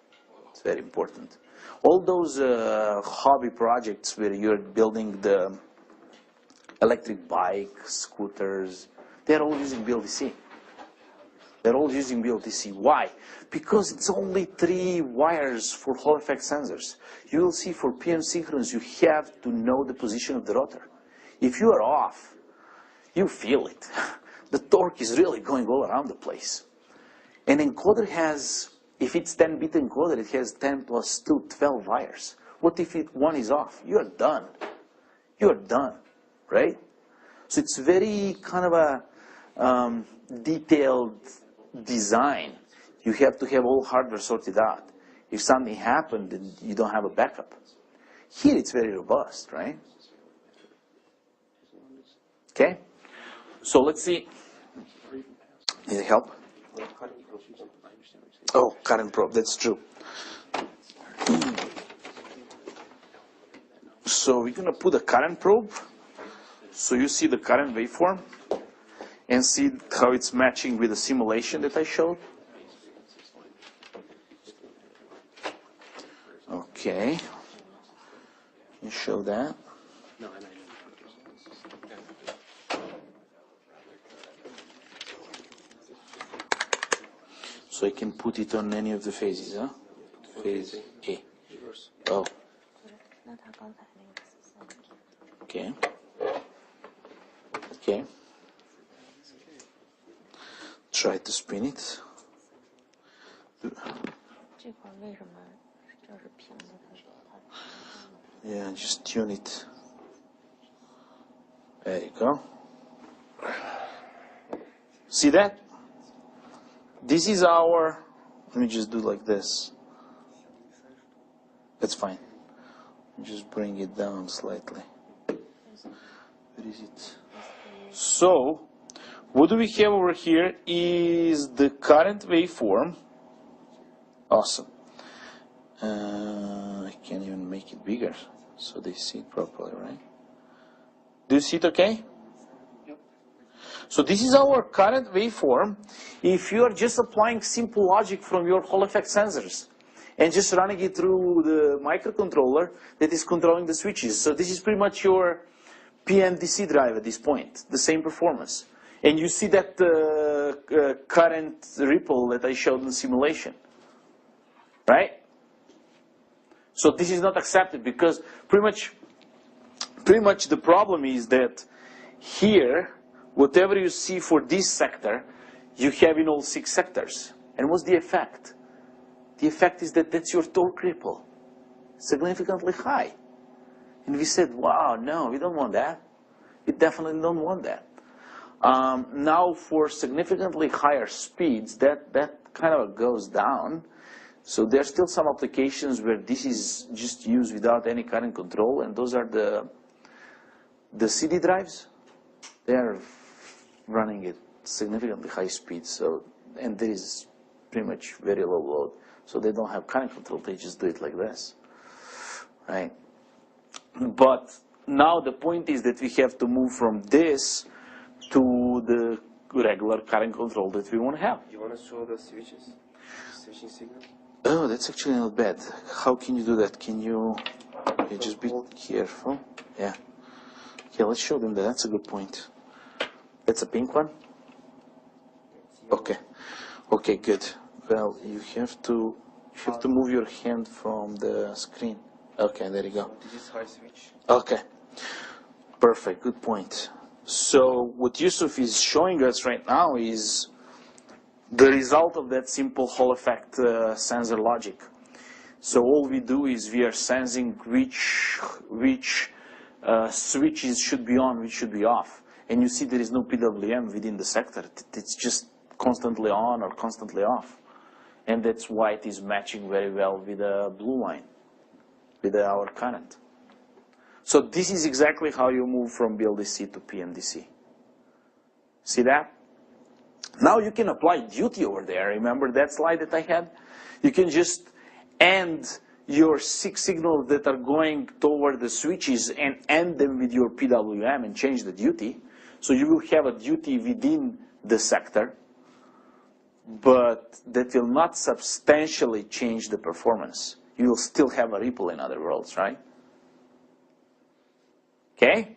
It's very important. All those hobby projects where you're building the electric bikes, scooters, they're all using BLDC. They're all using BLDC. Why? Because it's only 3 wires for Hall effect sensors. You will see for PM synchronous, you have to know the position of the rotor. If you are off, you feel it. The torque is really going all around the place. An encoder has, if it's 10-bit encoder, it has 10 plus 2, 12 wires. What if one is off? You are done. You are done, right? So it's very kind of a detailed design. You have to have all hardware sorted out. If something happened, then you don't have a backup. Here it's very robust, right? Okay? So let's see. Need help? Oh, current probe, that's true. So we're going to put a current probe. So you see the current waveform and see how it's matching with the simulation that I showed. Okay. You show that. So I can put it on any of the phases, huh? Phase A. Oh. Okay. Okay. Try to spin it. 这块儿为什么这是平的？它 Yeah, just tune it. There you go. See that? This is our, let me just do like this. That's fine. Just bring it down slightly. Where is it? So, what do we have over here is the current waveform. Awesome. I can't even make it bigger so they see it properly, right? Do you see it okay? Yep. So this is our current waveform if you are just applying simple logic from your Hall effect sensors and just running it through the microcontroller that is controlling the switches. So this is pretty much your PMDC drive at this point, the same performance. And you see that current ripple that I showed in the simulation, right? So this is not accepted because pretty much the problem is that here, whatever you see for this sector, you have in all 6 sectors. And what's the effect? The effect is that that's your torque ripple, significantly high. And we said, wow, no, we don't want that. We definitely don't want that. Now for significantly higher speeds, that kind of goes down. So there are still some applications where this is just used without any current control, and those are the CD drives. They are running at significantly high speeds, so, and there is pretty much very low load. So they don't have current control, they just do it like this, right? But now the point is that we have to move from this to the regular current control that we want to have. You want to show the switches? Switching signal? Oh, that's actually not bad. How can you do that? Can you just be careful? Yeah. Okay, let's show them that. That's a good point. That's a pink one? Okay. Okay, good. Well, you have to move your hand from the screen. Okay, there you go. This is high switch. Okay. Perfect. Good point. So what Yusuf is showing us right now is the result of that simple Hall effect sensor logic. So all we do is we are sensing which switches should be on, which should be off. And you see there is no PWM within the sector. It's just constantly on or constantly off. And that's why it is matching very well with the blue line, with our current. So this is exactly how you move from BLDC to PMDC. See that? Now you can apply duty over there. Remember that slide that I had? You can just end your 6 signals that are going toward the switches and end them with your PWM and change the duty. So you will have a duty within the sector, but that will not substantially change the performance. You will still have a ripple, in other words, right? Okay?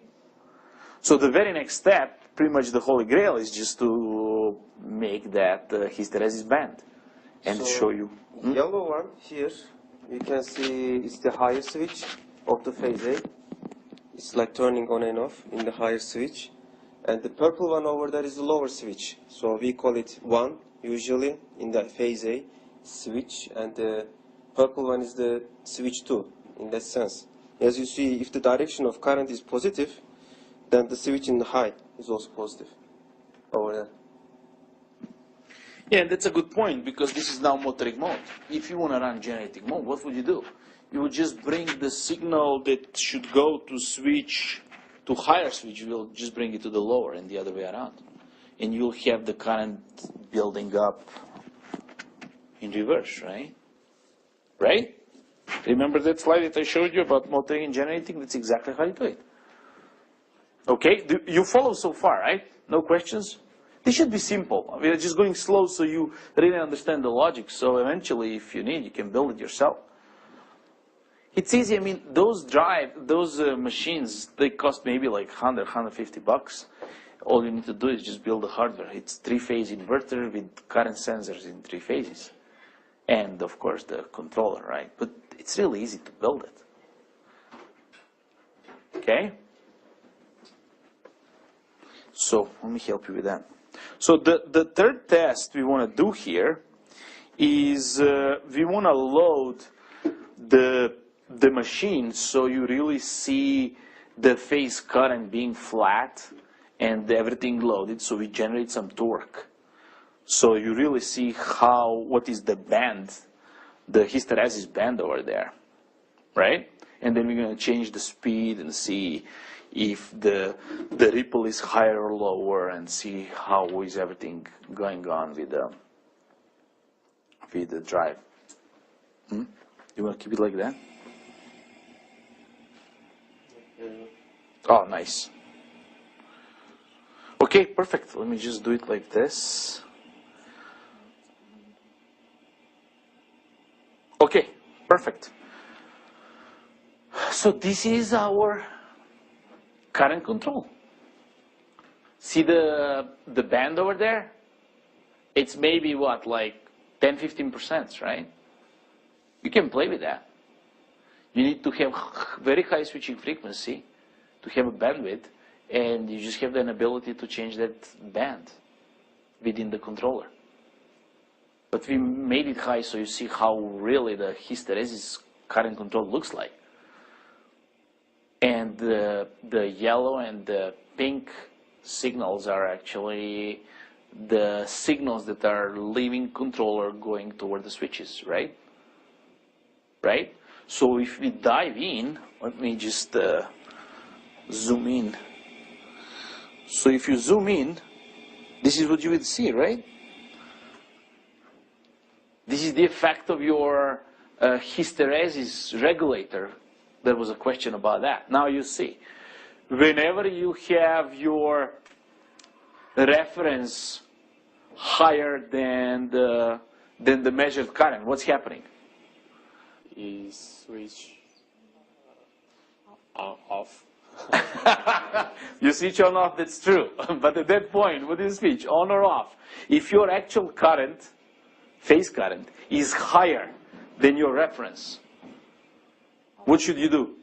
So the very next step, pretty much the holy grail, is just to make that hysteresis band and So, show you. Yellow one here, you can see it's the higher switch of the phase A. It's like turning on and off in the higher switch. And the purple one over there is the lower switch. So we call it 1 usually in the phase A switch. And the purple one is the switch 2 in that sense. As you see, if the direction of current is positive, then the switch in the high is also positive over there. Yeah, that's a good point, because this is now motoric mode. If you want to run generating mode, what would you do? You would just bring the signal that should go to switch, to higher switch, you will just bring it to the lower and the other way around. And you'll have the current building up in reverse, right? Right? Remember that slide that I showed you about motoring and generating? That's exactly how you do it. Okay, you follow so far, right? No questions? This should be simple. We are just going slow so you really understand the logic. So eventually, if you need, you can build it yourself. It's easy. I mean, those machines, they cost maybe like 100, 150 bucks. All you need to do is just build the hardware. It's 3-phase inverter with current sensors in 3 phases. And of course the controller, right? But it's really easy to build it. Okay? So let me help you with that. So the third test we want to do here is we want to load the machine so you really see the phase current being flat and everything loaded, so we generate some torque. So you really see what is the band, the hysteresis band over there, right? And then we're going to change the speed and see if the ripple is higher or lower, and see how is everything going on with the drive. You want to keep it like that? Oh, nice. Okay, perfect. Let me just do it like this. Okay, perfect. So this is our current control. See the band over there? It's maybe what, like 10-15%, right? You can play with that. You need to have very high switching frequency to have a bandwidth, and you just have the ability to change that band within the controller. But we made it high so you see how really the hysteresis current control looks like. And the yellow and the pink signals are actually the signals that are leaving controller going toward the switches, right? Right? So if we dive in, let me just zoom in. So if you zoom in, this is what you would see, right? This is the effect of your hysteresis regulator. There was a question about that. Now you see, whenever you have your reference higher than the measured current, what's happening? Is switch off. You switch on off, that's true. But at that point, what is switch, on or off? If your actual current, phase current, is higher than your reference, what should you do?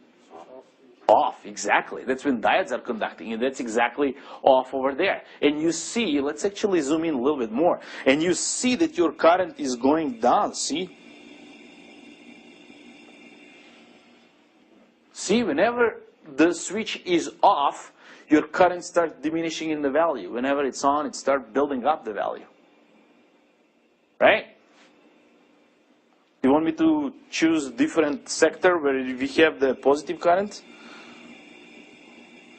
Off, exactly. That's when diodes are conducting, and that's exactly off over there. And you see, let's actually zoom in a little bit more, and you see that your current is going down, see? See, whenever the switch is off, your current starts diminishing in the value. Whenever it's on, it starts building up the value. Right? You want me to choose different sector where we have the positive current?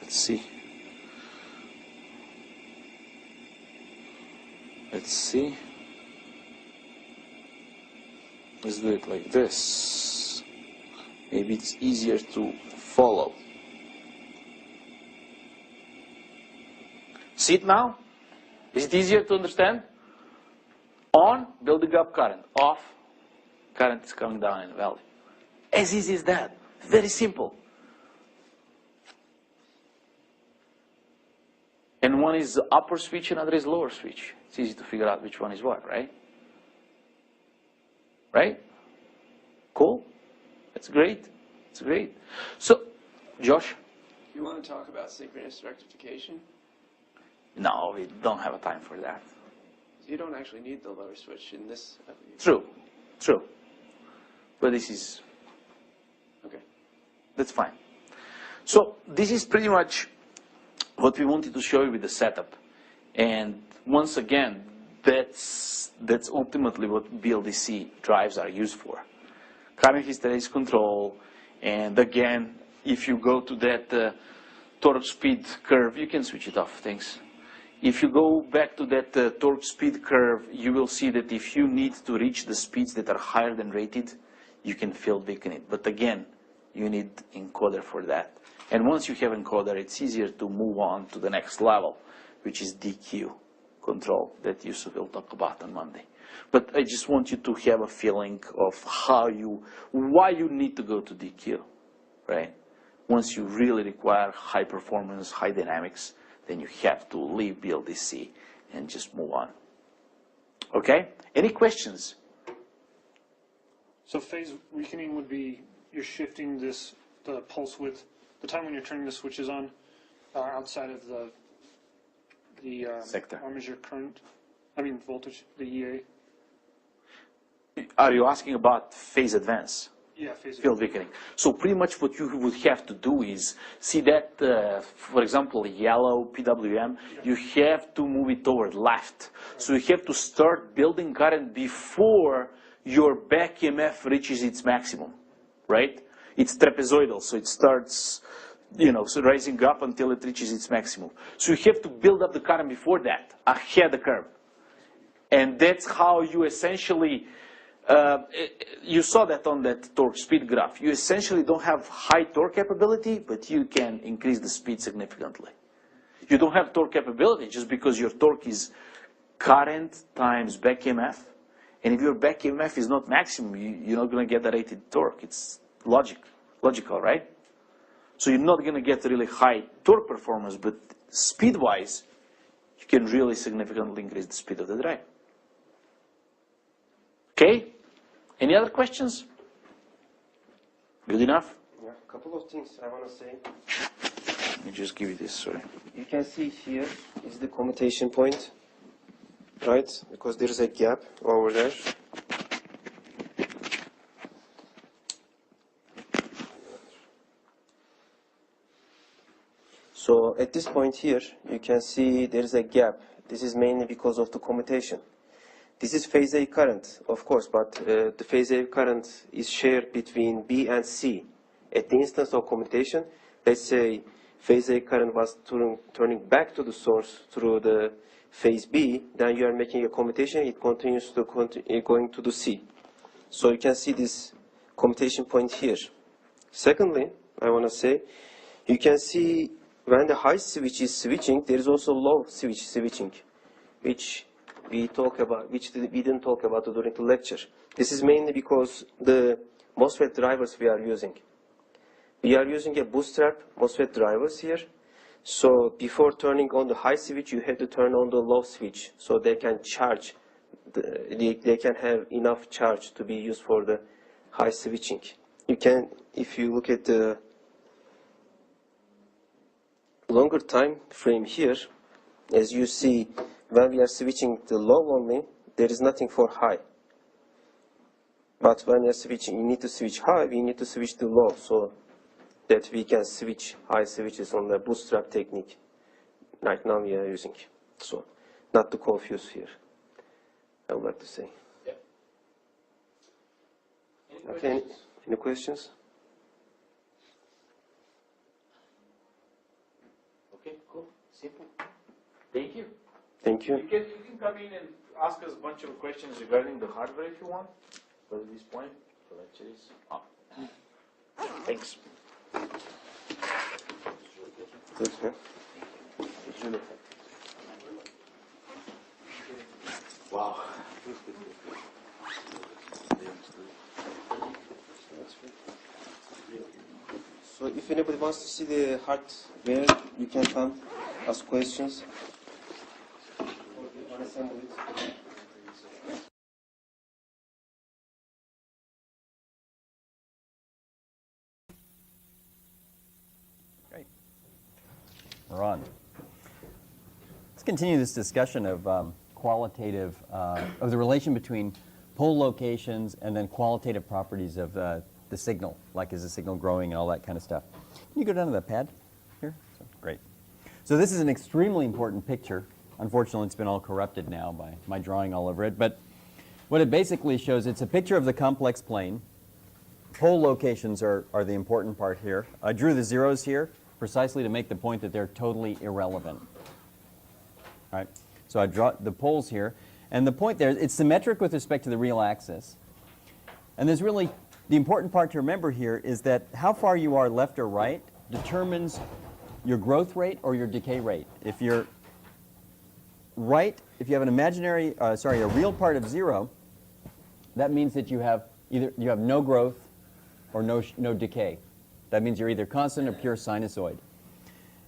Let's see. Let's see. Let's do it like this. Maybe it's easier to follow. See it now? Is it easier to understand? On, building up current. Off, current is coming down in the value. As easy as that. Very simple. And one is upper switch, another is lower switch. It's easy to figure out which one is what, right? Right? Cool? That's great. That's great. So, Josh? You want to talk about synchronous rectification? No, we don't have a time for that. You don't actually need the lower switch in this application. True. True. But this is... Okay. That's fine. So, this is pretty much what we wanted to show you with the setup. And once again, that's ultimately what BLDC drives are used for. Current hysteresis control, and again, if you go to that torque speed curve, you can switch it off, thanks. If you go back to that torque speed curve, you will see that if you need to reach the speeds that are higher than rated, you can field weaken it. But again, you need encoder for that. And once you have encoder, it's easier to move on to the next level, which is DQ control that Yusuf will talk about on Monday. But I just want you to have a feeling of why you need to go to DQ, right? Once you really require high performance, high dynamics, then you have to leave BLDC and just move on. Okay? Any questions? So phase weakening would be you're shifting the pulse width the time when you're turning the switches on outside of the Sector. armature current, voltage, the EA. Are you asking about phase advance? Yeah, phase Field weakening. So pretty much what you would have to do is see that, for example, yellow PWM, you have to move it toward left. So you have to start building current before your back EMF reaches its maximum, right? It's trapezoidal, so it starts, so rising up until it reaches its maximum. So you have to build up the current before that, ahead the curve. And that's how you essentially, you saw that on that torque speed graph. You essentially don't have high torque capability, but you can increase the speed significantly. You don't have torque capability just because your torque is current times back EMF. And if your back EMF is not maximum, you're not going to get the rated torque. It's logical, right? So you're not going to get really high torque performance, but speed-wise, you can really significantly increase the speed of the drive. Okay? Any other questions? Good enough? Yeah, a couple of things I want to say. Let me just give you this, sorry. You can see here is the commutation point, right? Because there is a gap over there. So at this point here, you can see there is a gap. This is mainly because of the commutation. This is phase A current, of course, but the phase A current is shared between B and C. At the instance of commutation, let's say phase A current was turning back to the source through the phase B, then you are making a commutation, it continues to going to the C. So you can see this commutation point here. Secondly, I want to say, you can see when the high switch is switching, there is also low switch switching, which we didn't talk about during the lecture. This is mainly because the MOSFET drivers we are using. We are using a bootstrap MOSFET drivers here. So before turning on the high switch, you have to turn on the low switch so they can charge. They can have enough charge to be used for the high switching. You can, if you look at the longer time frame here, as you see, when we are switching the low only, there is nothing for high. But when you're switching, you need to switch high, we need to switch to low, so that we can switch high switches on the bootstrap technique. Right now we are using. So, not to confuse here, I would like to say. Yep. Okay, any questions? Okay, cool, simple. Thank you. Thank you. You can come in and ask us a bunch of questions regarding the hardware if you want. But at this point, the lecture is up. Thanks. Okay. Wow. So if anybody wants to see the hardware, you can come, ask questions. Great. We're on. Let's continue this discussion of of the relation between pole locations and then qualitative properties of the signal, like is the signal growing and all that kind of stuff. Can you go down to the pad here? Great. So this is an extremely important picture. Unfortunately, it's been all corrupted now by my drawing all over it. But what it basically shows, it's a picture of the complex plane. Pole locations are the important part here. I drew the zeros here precisely to make the point that they're totally irrelevant. All right? So I draw the poles here. And the point there, it's symmetric with respect to the real axis. And there's really, the important part to remember here is that how far you are left or right determines your growth rate or your decay rate. If you're right, if you have an imaginary, a real part of 0, that means that you have no growth or no decay. That means you're either constant or pure sinusoid.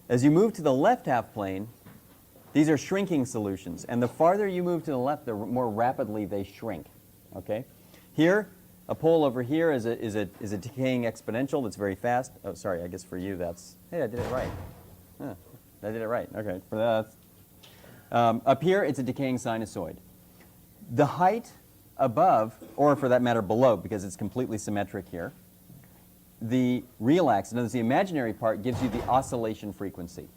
As you move to the left half plane, these are shrinking solutions, and the farther you move to the left, the more rapidly they shrink. Okay? Here, A pole over here is a decaying exponential that's very fast. Oh, sorry, I guess for you that's, hey, I did it right. Huh, I did it right. Okay, for that. Up here, it's a decaying sinusoid. The height above, or for that matter below, because it's completely symmetric here, the real axis, in other words, the imaginary part, gives you the oscillation frequency.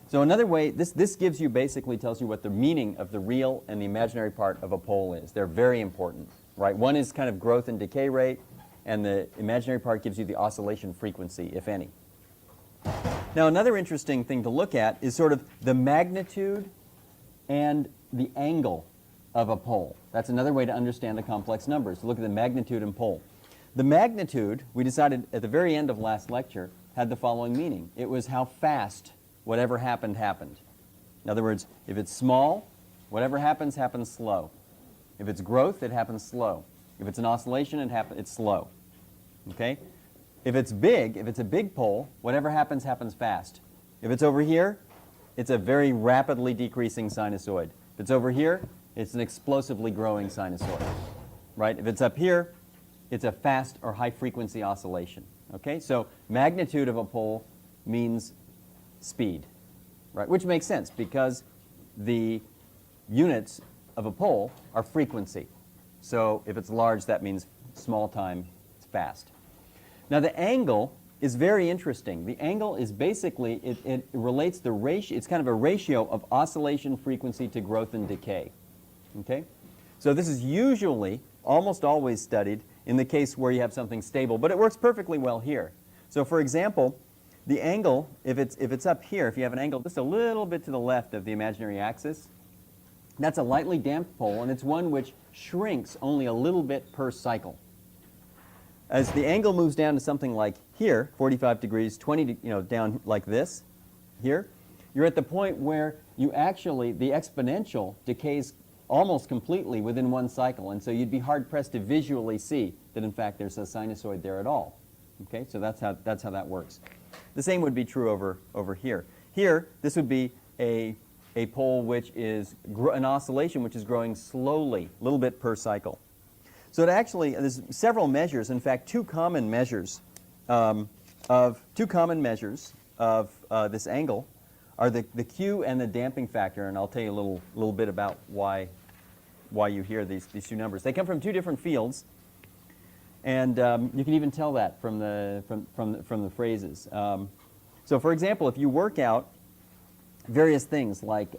So another way, this gives you, basically tells you what the meaning of the real and the imaginary part of a pole is. They're very important, right? One is kind of growth and decay rate, and the imaginary part gives you the oscillation frequency, if any. Now another interesting thing to look at is sort of the magnitude and the angle of a pole. That's another way to understand the complex numbers, to look at the magnitude and pole. The magnitude, we decided at the very end of last lecture, had the following meaning. It was how fast whatever happened, happened. In other words, if it's small, whatever happens, happens slow. If it's growth, it happens slow. If it's an oscillation, it's slow. Okay? If it's big, if it's a big pole, whatever happens, happens fast. If it's over here, it's a very rapidly decreasing sinusoid. If it's over here, it's an explosively growing sinusoid. Right? If it's up here, it's a fast or high frequency oscillation. Okay? So magnitude of a pole means speed, right? Which makes sense because the units of a pole are frequency. So if it's large, that means small time, it's fast. Now the angle is very interesting. The angle is basically, it relates the ratio, it's kind of a ratio of oscillation frequency to growth and decay. Okay? So this is usually, almost always studied in the case where you have something stable, but it works perfectly well here. So for example, the angle, if it's up here, if you have an angle just a little bit to the left of the imaginary axis, that's a lightly damped pole, and it's one which shrinks only a little bit per cycle. As the angle moves down to something like here, 45 degrees, 20, down like this, here, you're at the point where you actually, the exponential decays almost completely within one cycle, and so you'd be hard-pressed to visually see that, in fact, there's a sinusoid there at all. Okay, so that's how that works. The same would be true over here. Here, this would be a pole which is an oscillation which is growing slowly, a little bit per cycle. So it actually, there's several measures, in fact, two common measures of this angle are the Q and the damping factor, and I'll tell you a little bit about why you hear these two numbers. They come from two different fields. And you can even tell that from the phrases. So for example, if you work out various things like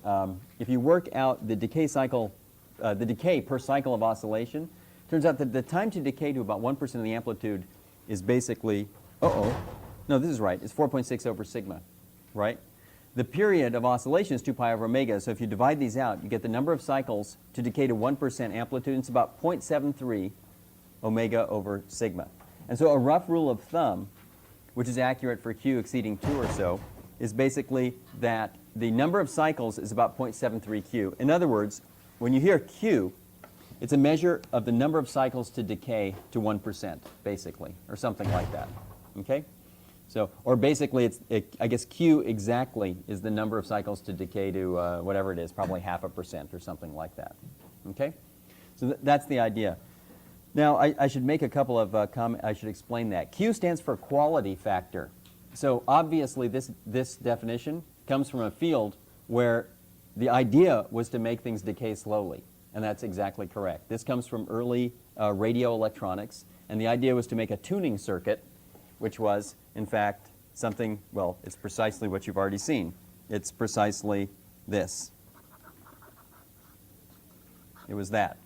if you work out the decay cycle, the decay per cycle of oscillation, turns out that the time to decay to about 1% of the amplitude is basically, no, this is right, it's 4.6 over sigma, right? The period of oscillation is 2 pi over omega, so if you divide these out, you get the number of cycles to decay to 1% amplitude, and it's about 0.73 omega over sigma. And so a rough rule of thumb, which is accurate for Q exceeding 2 or so, is basically that the number of cycles is about 0.73 Q. In other words, when you hear Q, it's a measure of the number of cycles to decay to 1%, basically, or something like that. Okay? So, or basically, I guess Q exactly is the number of cycles to decay to whatever it is, probably 0.5% or something like that. Okay? So that's the idea. Now, I should make a couple of comments. I should explain that. Q stands for quality factor. So obviously, this definition comes from a field where the idea was to make things decay slowly, and that's exactly correct. This comes from early radio electronics, and the idea was to make a tuning circuit, which was, in fact, something, well, it's precisely what you've already seen. It's precisely this. It was that.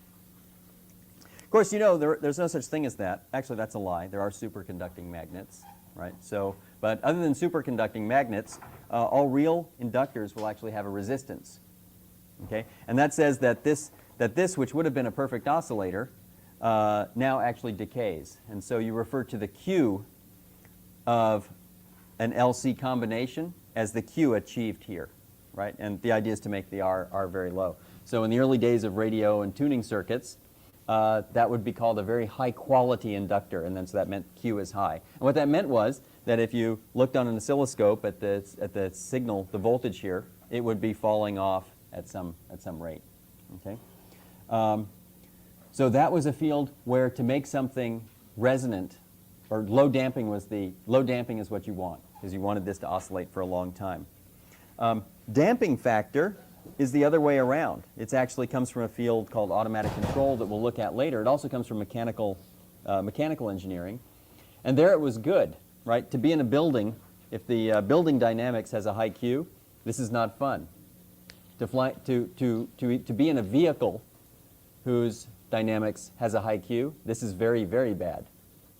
Of course, you know, there's no such thing as that. Actually, that's a lie. There are superconducting magnets, right? So, but other than superconducting magnets, all real inductors will actually have a resistance. Okay? And that says that this, which would have been a perfect oscillator, now actually decays. And so you refer to the Q of an LC combination as the Q achieved here, right? And the idea is to make the R very low. So in the early days of radio and tuning circuits, that would be called a very high-quality inductor, and then so that meant Q is high. And what that meant was that if you looked on an oscilloscope at the signal, the voltage here, it would be falling off at some rate. Okay. So that was a field where to make something resonant, or low damping is what you want, because you wanted this to oscillate for a long time. Damping factor is the other way around. It actually comes from a field called automatic control that we'll look at later. It also comes from mechanical engineering. And there it was good, right? To be in a building, if the building dynamics has a high Q, this is not fun. To be in a vehicle whose dynamics has a high Q, this is very, very bad,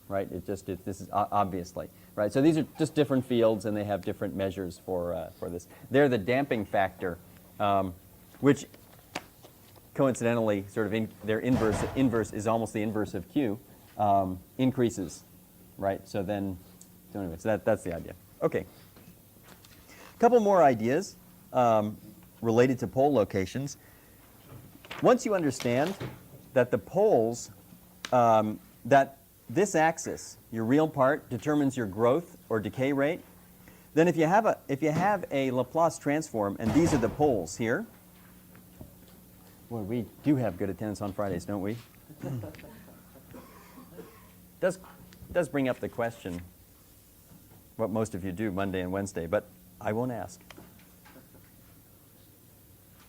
right? This is obviously, right? So these are just different fields, and they have different measures for this. They're the damping factor, which coincidentally, sort of their inverse is almost the inverse of Q, increases, right? So anyway, so that's the idea. Okay. A couple more ideas related to pole locations. Once you understand that the poles, that this axis, your real part, determines your growth or decay rate, then if you have a Laplace transform, and these are the poles here, boy, we do have good attendance on Fridays, don't we? Does bring up the question what most of you do Monday and Wednesday, but I won't ask.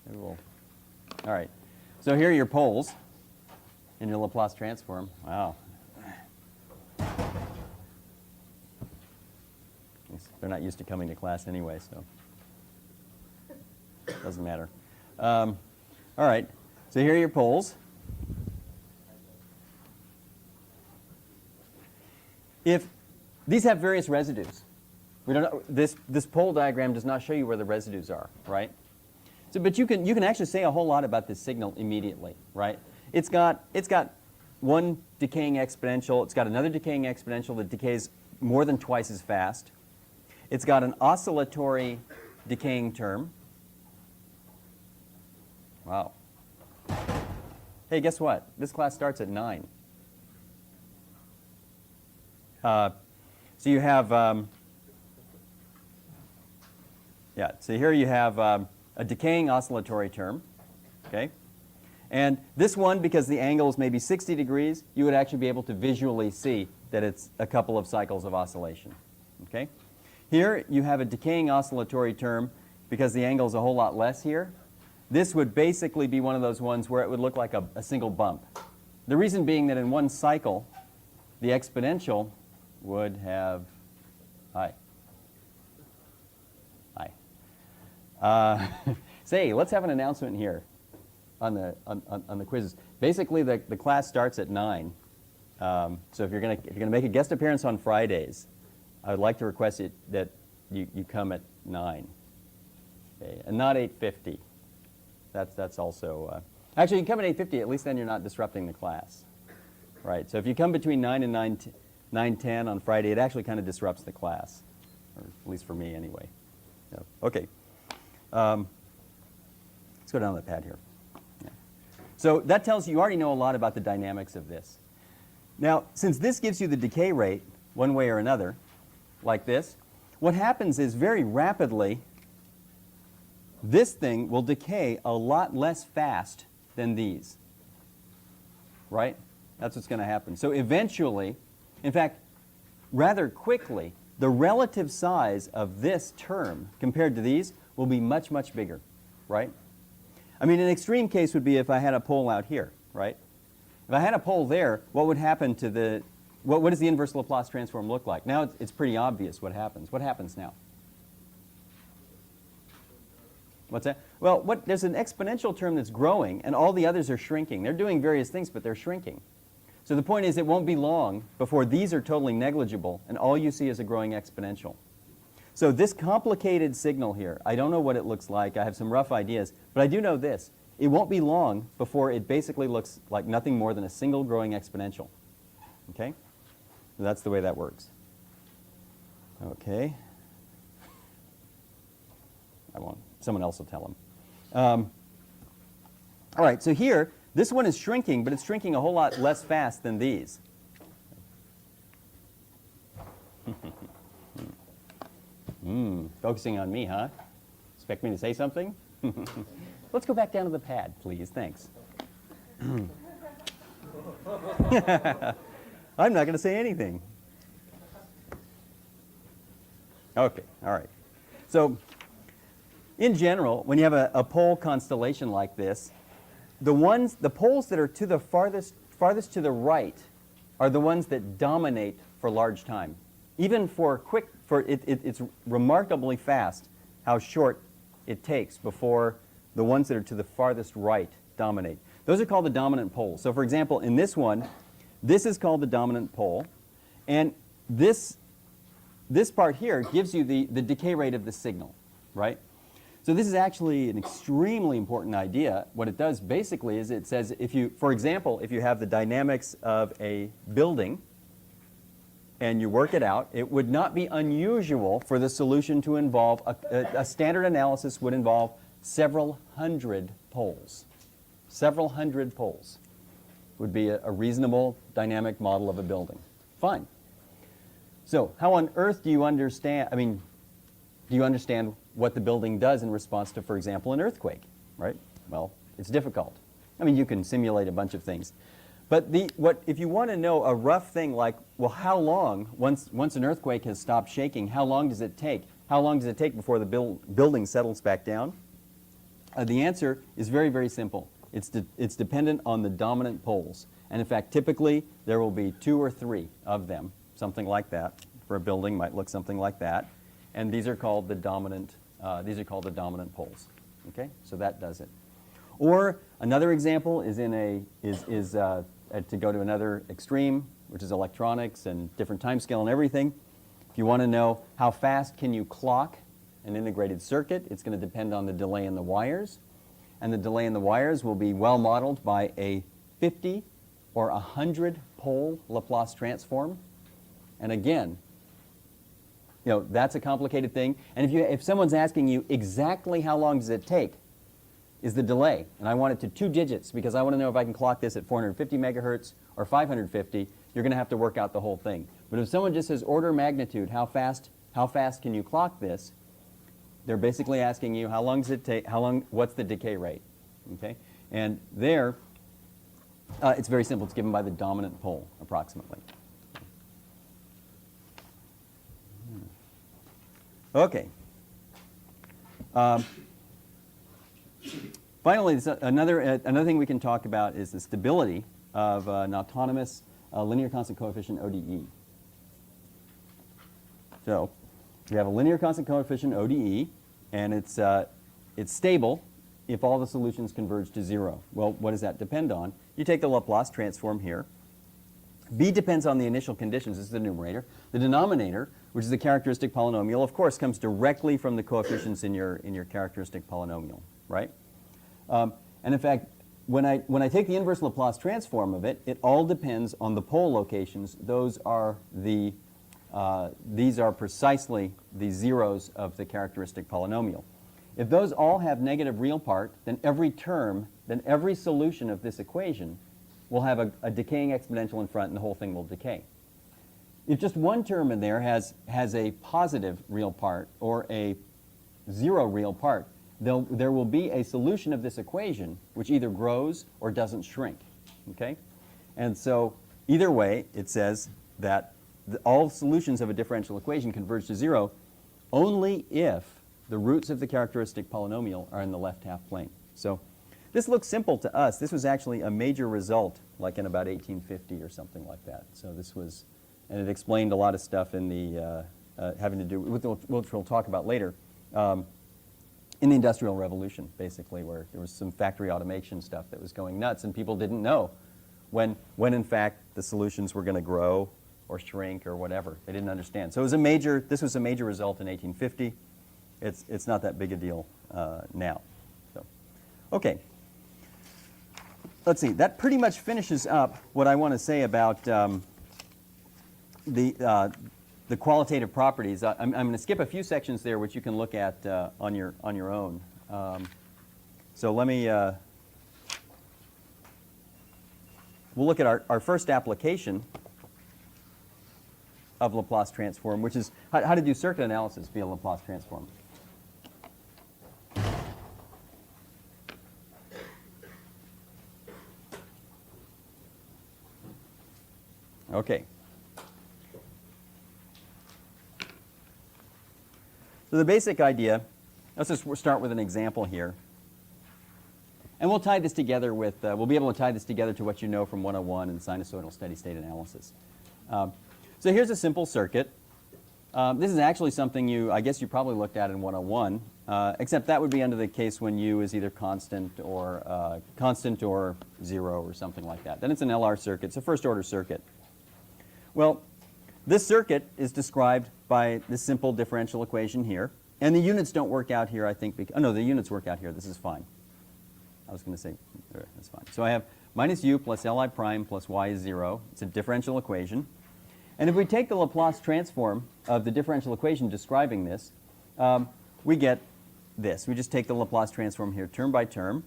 Maybe we'll. All right. So here are your poles in your Laplace transform. Wow. They're not used to coming to class anyway, so it doesn't matter. All right. So here are your poles. If these have various residues, we don't know, this pole diagram does not show you where the residues are, right? So, but you can actually say a whole lot about this signal immediately, right? It's got one decaying exponential. It's got another decaying exponential that decays more than twice as fast. It's got an oscillatory decaying term. Wow. Hey, guess what? This class starts at 9. So you have, so here you have a decaying oscillatory term, okay? And this one, because the angle is maybe 60 degrees, you would actually be able to visually see that it's a couple of cycles of oscillation, okay? Here you have a decaying oscillatory term because the angle is a whole lot less here. This would basically be one of those ones where it would look like a single bump. The reason being that in one cycle, the exponential would have, say, let's have an announcement here on the quizzes. Basically, the class starts at 9. So if you're gonna make a guest appearance on Fridays, I would like to request that you come at 9, okay, and not 8:50. That's also actually you can come at 8:50. At least then you're not disrupting the class, right? So if you come between 9 and 9:10 on Friday, it actually kind of disrupts the class, or at least for me anyway. So, okay. Let's go down the pad here. Yeah. So that tells you already know a lot about the dynamics of this. Now, since this gives you the decay rate one way or another, like this, what happens is very rapidly, this thing will decay a lot less fast than these, right? That's what's going to happen. So eventually, in fact, rather quickly, the relative size of this term compared to these will be much, much bigger, right? I mean, an extreme case would be if I had a pole out here, right? If I had a pole there, what would happen to the, what does the inverse Laplace transform look like? Now it's pretty obvious what happens. What happens now? What's that? Well, there's an exponential term that's growing, and all the others are shrinking. They're doing various things, but they're shrinking. So the point is, it won't be long before these are totally negligible, and all you see is a growing exponential. So this complicated signal here, I don't know what it looks like. I have some rough ideas, but I do know this. It won't be long before it basically looks like nothing more than a single growing exponential. Okay? So that's the way that works. Okay. I won't. Someone else will tell them. All right, so here, this one is shrinking, but it's shrinking a whole lot less fast than these. Focusing on me, huh? Expect me to say something? Let's go back down to the pad, please. Thanks. I'm not going to say anything. Okay, all right. So in general, when you have a pole constellation like this, the poles that are to the farthest to the right are the ones that dominate for large time. Even for quick, it's remarkably fast how short it takes before the ones that are to the farthest right dominate. Those are called the dominant poles. So for example, in this one, this is called the dominant pole, and this part here gives you the decay rate of the signal, right? So this is actually an extremely important idea. What it does basically is it says if you, for example, if you have the dynamics of a building and you work it out, it would not be unusual for the solution to involve, a standard analysis would involve several hundred poles. Several hundred poles would be a reasonable dynamic model of a building. Fine. So how on earth do you understand, do you understand what the building does in response to, for example, an earthquake, right? Well, it's difficult. You can simulate a bunch of things. But if you want to know a rough thing like, well, how long, once an earthquake has stopped shaking, how long does it take? How long does it take before the building settles back down? The answer is very, very simple. It's dependent on the dominant poles. And in fact, typically, there will be 2 or 3 of them, something like that. For a building, might look something like that. And these are called the dominant poles. Okay, so that does it. Or another example is to go to another extreme, which is electronics and different time scale and everything. If you want to know how fast can you clock an integrated circuit, it's going to depend on the delay in the wires. And the delay in the wires will be well modeled by a 50 or 100 pole Laplace transform. And again, that's a complicated thing. And if someone's asking you exactly how long does it take, is the delay, and I want it to 2 digits because I want to know if I can clock this at 450 megahertz or 550, you're going to have to work out the whole thing. But if someone just says order of magnitude, how fast can you clock this, they're basically asking you how long does it take, what's the decay rate, okay? And there, it's very simple. It's given by the dominant pole, approximately. Okay. Finally, another thing we can talk about is the stability of an autonomous linear constant coefficient ODE. So you have a linear constant coefficient ODE, and it's stable if all the solutions converge to 0. Well, what does that depend on? You take the Laplace transform here. B depends on the initial conditions. This is the numerator. The denominator, which is the characteristic polynomial, of course, comes directly from the coefficients in your characteristic polynomial, right? And in fact, when I take the inverse Laplace transform of it, it all depends on the pole locations. These are precisely the zeros of the characteristic polynomial. If those all have negative real part, then every solution of this equation will have a decaying exponential in front, and the whole thing will decay. If just one term in there has a positive real part or a 0 real part, there will be a solution of this equation which either grows or doesn't shrink. Okay? And so either way, it says that all solutions of a differential equation converge to 0 only if the roots of the characteristic polynomial are in the left half plane. So this looks simple to us. This was actually a major result like in about 1850 or something like that. So this was, and it explained a lot of stuff in the having to do with which we'll talk about later. In the Industrial Revolution, basically, where there was some factory automation stuff that was going nuts, and people didn't know when in fact the solutions were going to grow or shrink or whatever. They didn't understand. So this was a major result in 1850. It's not that big a deal now. So, okay. Let's see. That pretty much finishes up what I want to say about the qualitative properties. I'm going to skip a few sections there, which you can look at on your own. So let me. We'll look at our first application of Laplace transform, which is how to do circuit analysis via Laplace transform. Okay. So the basic idea, let's just start with an example here. And we'll tie this together with, we'll be able to tie this together to what you know from 101 and sinusoidal steady state analysis. So here's a simple circuit. This is actually something I guess you probably looked at in 101, except that would be under the case when U is either constant or 0 or something like that. Then it's an LR circuit. It's a first order circuit. Well, this circuit is described by this simple differential equation here. And the units don't work out here, I think. Oh, no, the units work out here. This is fine. I was going to say, that's fine. So I have minus U plus Li prime plus Y is 0. It's a differential equation. And if we take the Laplace transform of the differential equation describing this, we get this. We just take the Laplace transform here term by term.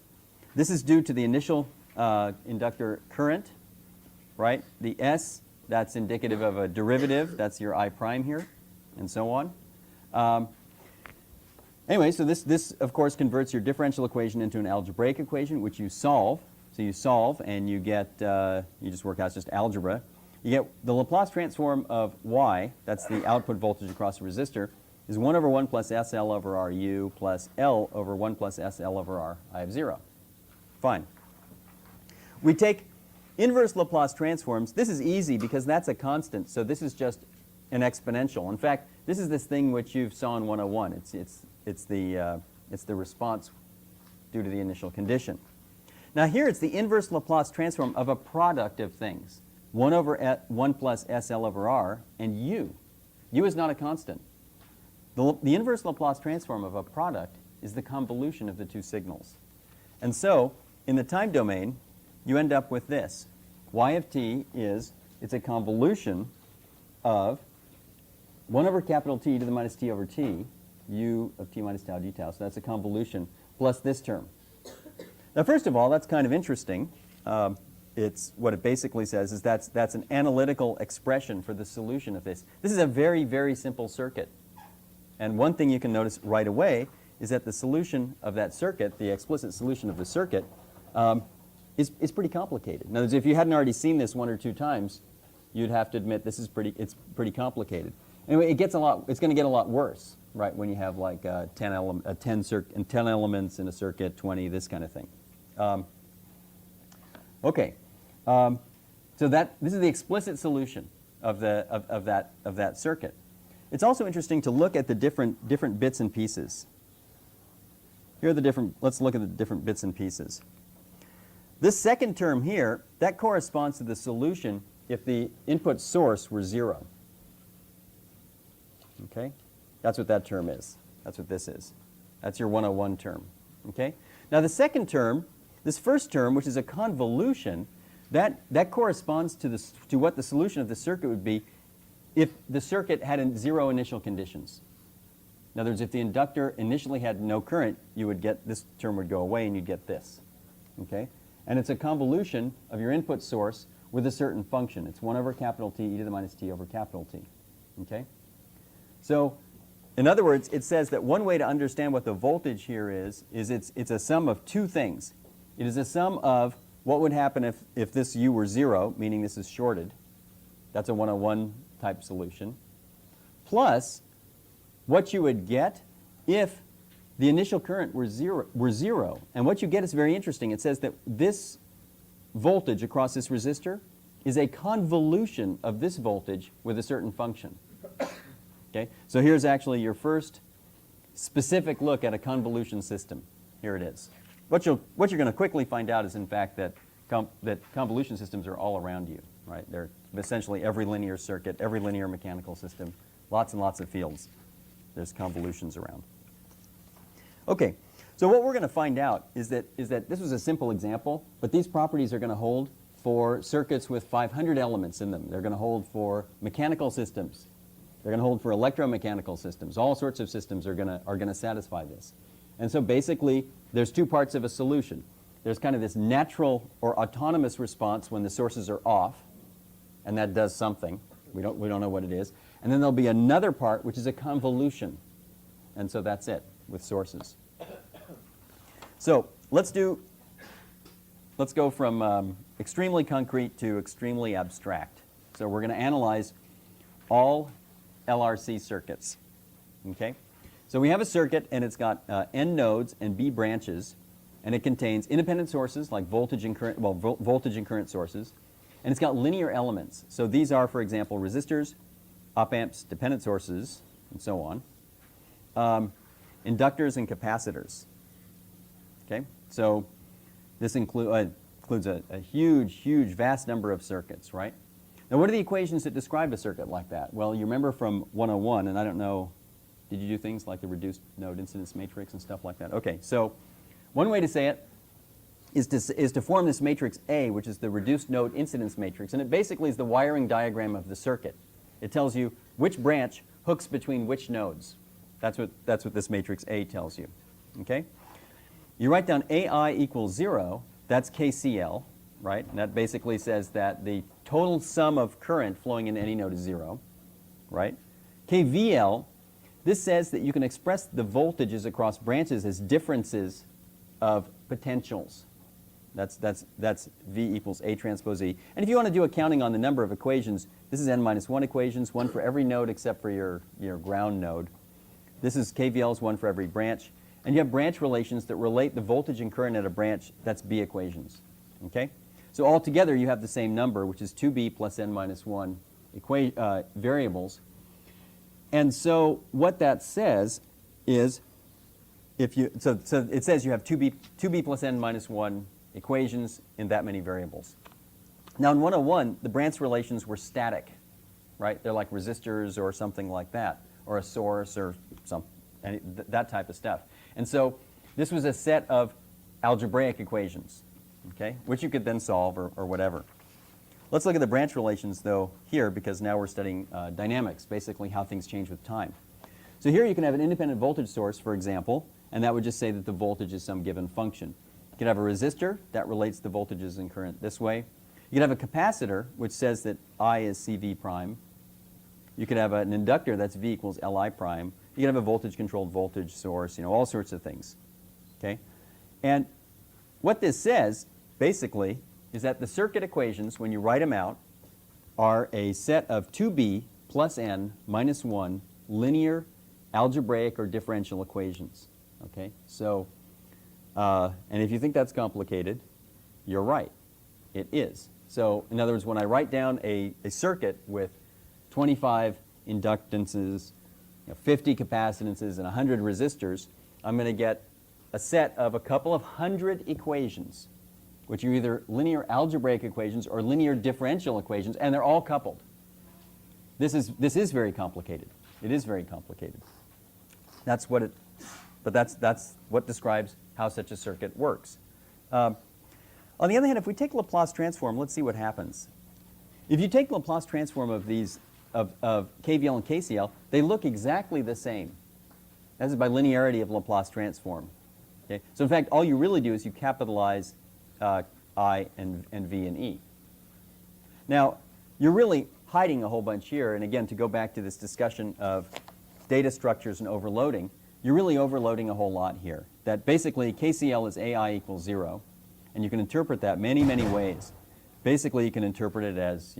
This is due to the initial inductor current, right? The S, that's indicative of a derivative. That's your I prime here, and so on. Anyway, so this, of course, converts your differential equation into an algebraic equation, which you solve. So you solve, and you get, you just work out, it's just algebra. You get the Laplace transform of Y, that's the output voltage across a resistor, is 1 over 1 plus SL over RU plus L over 1 plus SL over R, I of 0. Fine. We take inverse Laplace transforms. This is easy because that's a constant, so this is just an exponential. In fact, this is this thing which you saw in 101. It's the response due to the initial condition. Now here it's the inverse Laplace transform of a product of things. 1 over 1 plus SL over R and U. U is not a constant. The inverse Laplace transform of a product is the convolution of the two signals. And so, in the time domain, you end up with this. Y of t it's a convolution of 1 over capital T to the minus t over t, U of t minus tau d tau. So that's a convolution plus this term. Now, first of all, that's kind of interesting. It's what it basically says is that's an analytical expression for the solution of this. This is a very, very simple circuit. And one thing you can notice right away is that the solution of that circuit, the explicit solution of the circuit, is pretty complicated. In other words, if you hadn't already seen this 1 or 2 times, you'd have to admit it's pretty complicated. Anyway, it's going to get a lot worse, right, when you have like 10 elements in a circuit, 20, this kind of thing. Okay. So this is the explicit solution of that circuit. It's also interesting to look at the different bits and pieces. Here are the different. Let's look at the different bits and pieces. This second term here, that corresponds to the solution if the input source were 0. Okay, that's what that term is. That's what this is. That's your 101 term. Okay. Now the second term, this first term, which is a convolution. That corresponds to what the solution of the circuit would be if the circuit had 0 initial conditions. In other words, if the inductor initially had no current, you would get this term would go away and you'd get this. Okay? And it's a convolution of your input source with a certain function. It's 1 over capital T e to the minus t over capital T. Okay? So, in other words, it says that one way to understand what the voltage here is it's a sum of 2 things. It is a sum of what would happen if this U were 0, meaning this is shorted. That's a 101 type solution. Plus, what you would get if the initial current were zero. And what you get is very interesting. It says that this voltage across this resistor is a convolution of this voltage with a certain function. Okay? So here's actually your first specific look at a convolution system. Here it is. What you're going to quickly find out is, in fact, that convolution systems are all around you. Right? They're essentially every linear circuit, every linear mechanical system, lots and lots of fields. There's convolutions around. Okay, so what we're going to find out is that this was a simple example, but these properties are going to hold for circuits with 500 elements in them. They're going to hold for mechanical systems. They're going to hold for electromechanical systems. All sorts of systems are going to satisfy this. And so basically, there's 2 parts of a solution. There's kind of this natural or autonomous response when the sources are off, and that does something. We don't know what it is. And then there'll be another part, which is a convolution. And so that's it with sources. So let's go from extremely concrete to extremely abstract. So we're going to analyze all LRC circuits. Okay? So we have a circuit, and it's got N nodes and B branches, and it contains independent sources like voltage and current, well, voltage and current sources, and it's got linear elements. So these are, for example, resistors, op-amps, dependent sources, and so on, inductors and capacitors. Okay? So this includes a huge, vast number of circuits, right? Now, what are the equations that describe a circuit like that? Well, you remember from 101, and I don't know, did you do things like the reduced node incidence matrix and stuff like that? Okay, so one way to say it is to form this matrix A, which is the reduced node incidence matrix, and it basically is the wiring diagram of the circuit. It tells you which branch hooks between which nodes. That's what this matrix A tells you. Okay? You write down AI equals 0, that's KCL, right? And that basically says that the total sum of current flowing into any node is 0, right? KVL, this says that you can express the voltages across branches as differences of potentials. That's V equals A transpose E. And if you want to do accounting on the number of equations, this is n-1 equations, one for every node except for your ground node. This is KVL is one for every branch. And you have branch relations that relate the voltage and current at a branch. That's B equations. Okay? So altogether, you have the same number, which is 2B plus n-1 variables. And so what that says is, so it says you have 2B plus n-1 equations in that many variables. Now in 101, the branch relations were static, right? They're like resistors or something like that, or a source or that type of stuff. And so this was a set of algebraic equations, okay, which you could then solve or whatever. Let's look at the branch relations, though, here, because now we're studying dynamics, basically how things change with time. So here you can have an independent voltage source, for example, and that would just say that the voltage is some given function. You could have a resistor that relates the voltages and current this way. You could have a capacitor, which says that I is CV prime. You could have an inductor that's V equals Li prime. You could have a voltage-controlled voltage source, all sorts of things. Okay? And what this says, basically, is that the circuit equations, when you write them out, are a set of 2B plus n minus 1 linear algebraic or differential equations. Okay? So, and if you think that's complicated, you're right. It is. So, in other words, when I write down a circuit with 25 inductances, 50 capacitances, and 100 resistors, I'm going to get a set of a couple of hundred equations, which are either linear algebraic equations or linear differential equations, and they're all coupled. This is very complicated. It is very complicated. That's what that's what describes how such a circuit works. On the other hand, if we take Laplace transform, let's see what happens. If you take Laplace transform of these of KVL and KCL, they look exactly the same. That is by linearity of Laplace transform. Okay? So in fact, all you really do is you capitalize I and V and E. Now, you're really hiding a whole bunch here, and again, to go back to this discussion of data structures and overloading, you're really overloading a whole lot here. That basically KCL is AI equals 0, and you can interpret that many, many ways. Basically, you can interpret it as,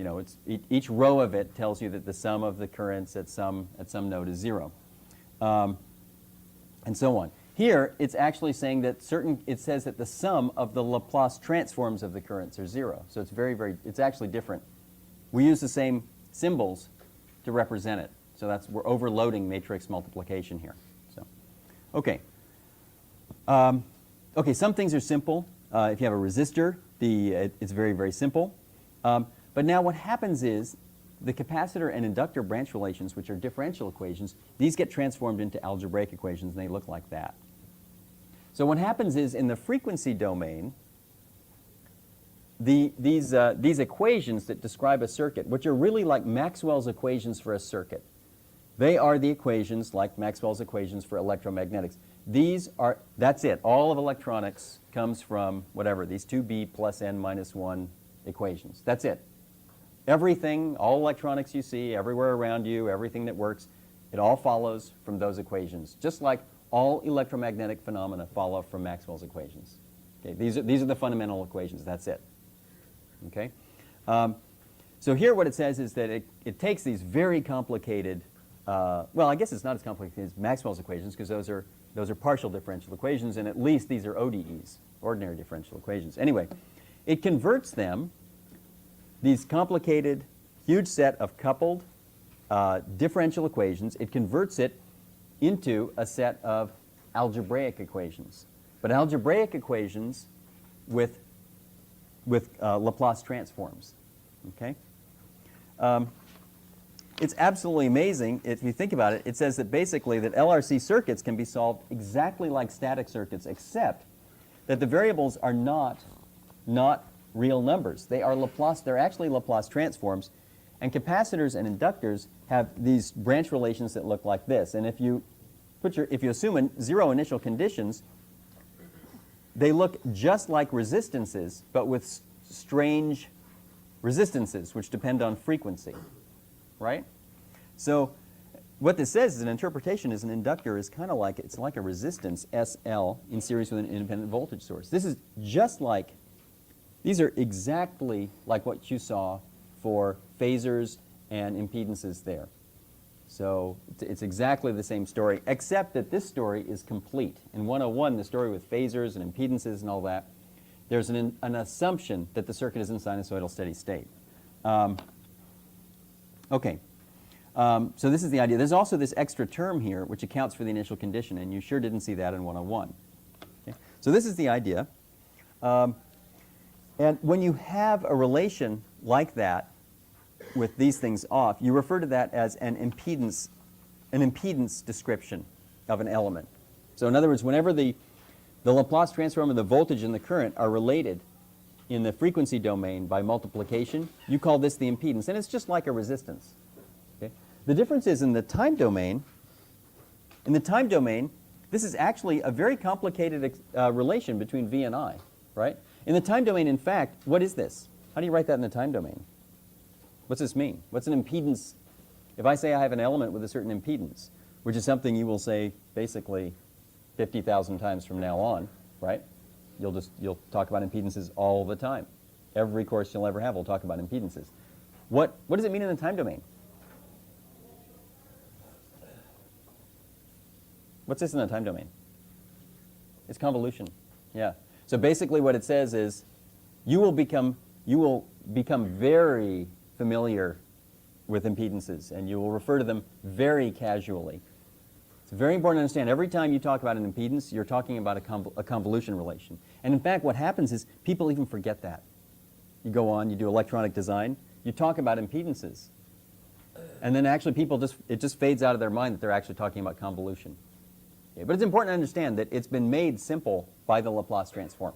each row of it tells you that the sum of the currents at some node is 0, and so on. Here, it's actually saying that it says that the sum of the Laplace transforms of the currents are 0. So it's it's actually different. We use the same symbols to represent it. So we're overloading matrix multiplication here. So, okay. Okay, some things are simple. If you have a resistor, it's very, very simple. But now what happens is the capacitor and inductor branch relations, which are differential equations, these get transformed into algebraic equations, and they look like that. So what happens is, in the frequency domain, these equations that describe a circuit, which are really like Maxwell's equations for a circuit, they are the equations like Maxwell's equations for electromagnetics. That's it. All of electronics comes from whatever, these 2B plus n minus 1 equations. That's it. Everything, all electronics you see, everywhere around you, everything that works, it all follows from those equations. Just like all electromagnetic phenomena follow from Maxwell's equations. Okay, these are the fundamental equations. That's it. Okay? So So here what it says is that it takes these very complicated, well, I guess it's not as complicated as Maxwell's equations because those are partial differential equations, and at least these are ODEs, ordinary differential equations. Anyway, it converts them, these complicated, huge set of coupled differential equations, it converts it into a set of algebraic equations. But algebraic equations with Laplace transforms. Okay? It's absolutely amazing if you think about it. It says that basically that LRC circuits can be solved exactly like static circuits, except that the variables are not real numbers. They are Laplace. They're actually Laplace transforms, and capacitors and inductors have these branch relations that look like this. And if you assume zero initial conditions, they look just like resistances, but with strange resistances, which depend on frequency, right? So what this says is an interpretation is an inductor is kind of like, it's like a resistance, SL, in series with an independent voltage source. This is just like, these are exactly like what you saw for phasors and impedances there. So it's exactly the same story, except that this story is complete. In 101, the story with phasors and impedances and all that, there's an assumption that the circuit is in sinusoidal steady state. Okay, so this is the idea. There's also this extra term here which accounts for the initial condition, and you sure didn't see that in 101. Okay? So this is the idea. And when you have a relation like that with these things off, you refer to that as an impedance description of an element. So in other words, whenever the Laplace transform of the voltage and the current are related in the frequency domain by multiplication, you call this the impedance, and it's just like a resistance. Okay? The difference is in the time domain. In the time domain, this is actually a very complicated relation between V and I, right? In the time domain, in fact, what is this? How do you write that in the time domain? What's this mean? What's an impedance? If I say I have an element with a certain impedance, which is something you will say basically 50,000 times from now on, right? You'll talk about impedances all the time. Every course you'll ever have will talk about impedances. What does it mean in the time domain? What's this in the time domain? It's convolution. Yeah. So basically what it says is you will become very familiar with impedances, and you will refer to them very casually. It's very important to understand every time you talk about an impedance, you're talking about a convolution relation. And in fact, what happens is people even forget that. You go on, you do electronic design, you talk about impedances, and then actually it just fades out of their mind that they're actually talking about convolution. Okay? But it's important to understand that it's been made simple by the Laplace transform.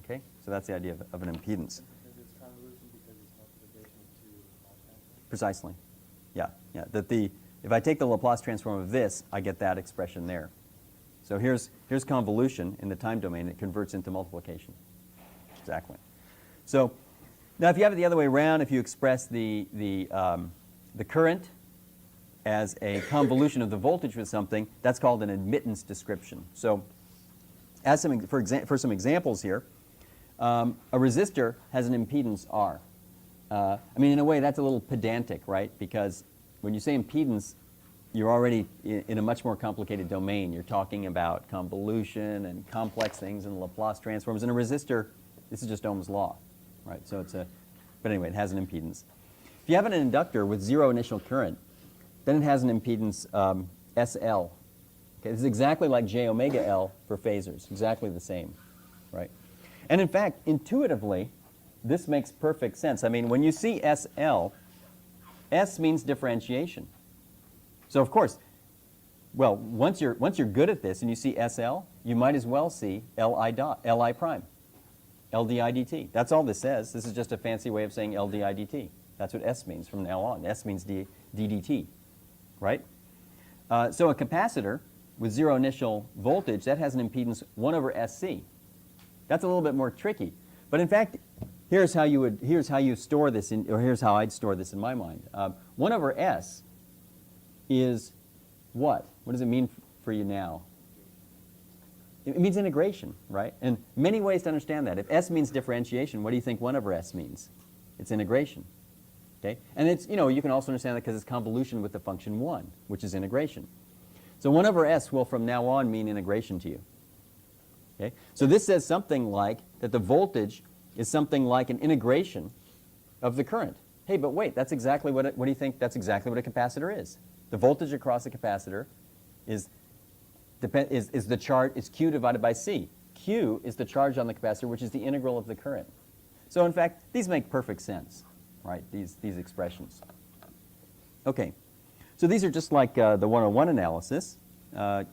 Okay? So that's the idea of an impedance. Because it's convolution because it's multiplication of two Laplace transforms? Precisely. Yeah. If I take the Laplace transform of this, I get that expression there. So here's convolution in the time domain. It converts into multiplication. Exactly. So now if you have it the other way around, if you express the current as a convolution of the voltage with something, that's called an admittance description. So for some examples here, a resistor has an impedance R. I mean, in a way, that's a little pedantic, right? Because when you say impedance, you're already in a much more complicated domain. You're talking about convolution and complex things and Laplace transforms. And a resistor, this is just Ohm's law, right? So but anyway, it has an impedance. If you have an inductor with zero initial current, then it has an impedance SL. Okay, this is exactly like J omega L for phasors, exactly the same, right? And in fact, intuitively, this makes perfect sense. I mean, when you see SL, S means differentiation. So of course, well, once you're good at this and you see SL, you might as well see Li prime, LDI dt. That's all this says. This is just a fancy way of saying LDI dt. That's what S means from now on. S means ddt, right? So a capacitor with zero initial voltage, that has an impedance 1 over SC. That's a little bit more tricky. But in fact, here's how you store this in, or here's how I'd store this in my mind. 1 over S is what? What does it mean for you now? It means integration, right? And many ways to understand that. If S means differentiation, what do you think 1 over S means? It's integration. Okay? And it's, you can also understand that because it's convolution with the function 1, which is integration. So 1 over s will from now on mean integration to you. Okay? So this says something like that the voltage is something like an integration of the current. Hey, but wait, that's exactly what do you think? That's exactly what a capacitor is. The voltage across a capacitor is the charge, is Q divided by C. Q is the charge on the capacitor, which is the integral of the current. So in fact, these make perfect sense, right? These expressions. Okay, so these are just like the 101 analysis,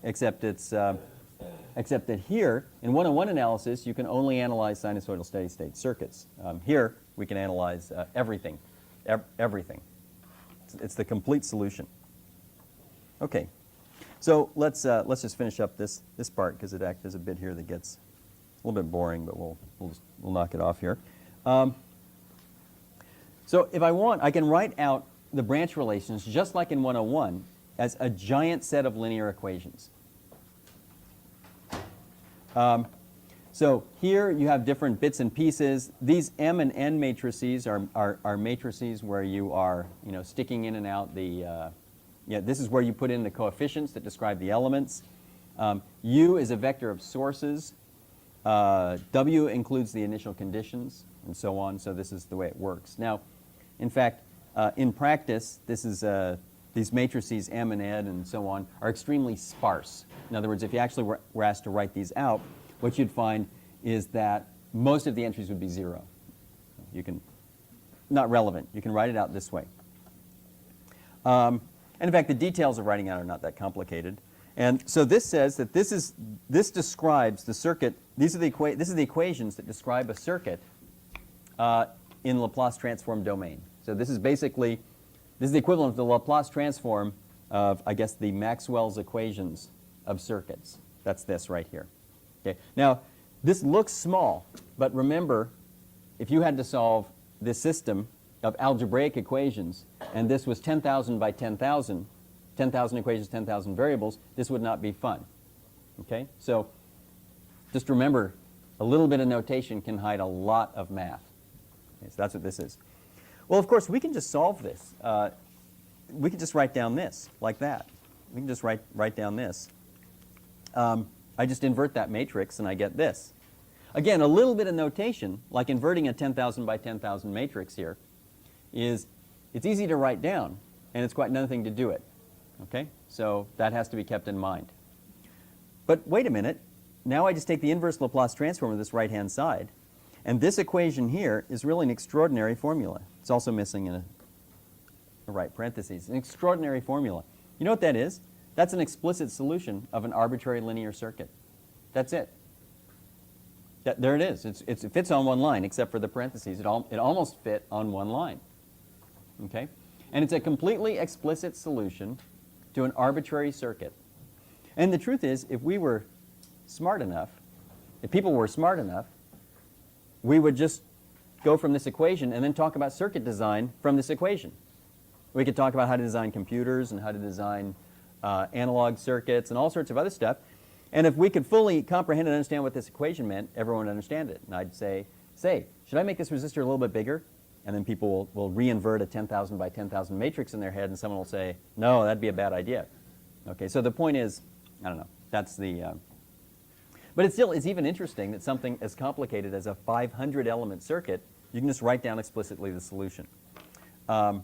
except that here in 101 analysis you can only analyze sinusoidal steady-state circuits. Here we can analyze everything, everything. It's the complete solution. Okay, so let's just finish up this part because it acts as a bit here that gets a little bit boring, but we'll knock it off here. So if I want, I can write out the branch relations just like in 101 as a giant set of linear equations. So here you have different bits and pieces. These M and N matrices are matrices where you are sticking in and out the this is where you put in the coefficients that describe the elements. U is a vector of sources. W includes the initial conditions, and so on. So this is the way it works. Now, in fact, in practice, these matrices M and N and so on are extremely sparse. In other words, if you actually were asked to write these out, what you'd find is that most of the entries would be 0. Not relevant. You can write it out this way. And in fact, the details of writing out are not that complicated. And so this says that this describes the circuit. This is the equations that describe a circuit in Laplace transform domain. So this is the equivalent of the Laplace transform of, I guess, the Maxwell's equations of circuits. That's this right here. Okay. Now, this looks small, but remember, if you had to solve this system of algebraic equations, and this was 10,000 by 10,000, 10,000 equations, 10,000 variables, this would not be fun. Okay? So just remember, a little bit of notation can hide a lot of math. Okay, so that's what this is. Well, of course, we can just solve this. We can just write down this, like that. We can just write down this. I just invert that matrix, and I get this. Again, a little bit of notation, like inverting a 10,000 by 10,000 matrix here, it's easy to write down, and it's quite another thing to do it. Okay? So that has to be kept in mind. But wait a minute. Now I just take the inverse Laplace transform of this right-hand side, and this equation here is really an extraordinary formula. It's also missing in a right parentheses. An extraordinary formula. You know what that is? That's an explicit solution of an arbitrary linear circuit. That's it. There it is. It fits on one line, except for the parentheses. It almost fit on one line. Okay? And it's a completely explicit solution to an arbitrary circuit. And the truth is, if we were smart enough, if people were smart enough, we would just go from this equation and then talk about circuit design from this equation. We could talk about how to design computers and how to design analog circuits and all sorts of other stuff. And if we could fully comprehend and understand what this equation meant, everyone would understand it. And I'd say, should I make this resistor a little bit bigger? And then people will re-invert a 10,000 by 10,000 matrix in their head, and someone will say, no, that'd be a bad idea. Okay, so the point is, I don't know, that's the... But it's even interesting that something as complicated as a 500-element circuit, you can just write down explicitly the solution. Now,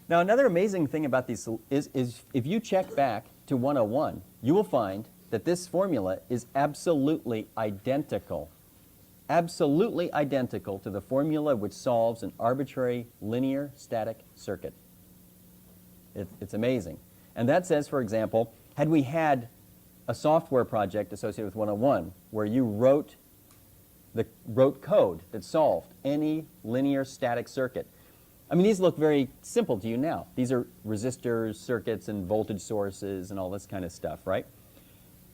another amazing thing about these is if you check back to 101, you will find that this formula is absolutely identical to the formula which solves an arbitrary linear static circuit. It's amazing. And that says, for example, had we had a software project associated with 101 where you wrote code that solved any linear static circuit. I mean, these look very simple to you now. These are resistors, circuits, and voltage sources and all this kind of stuff, right?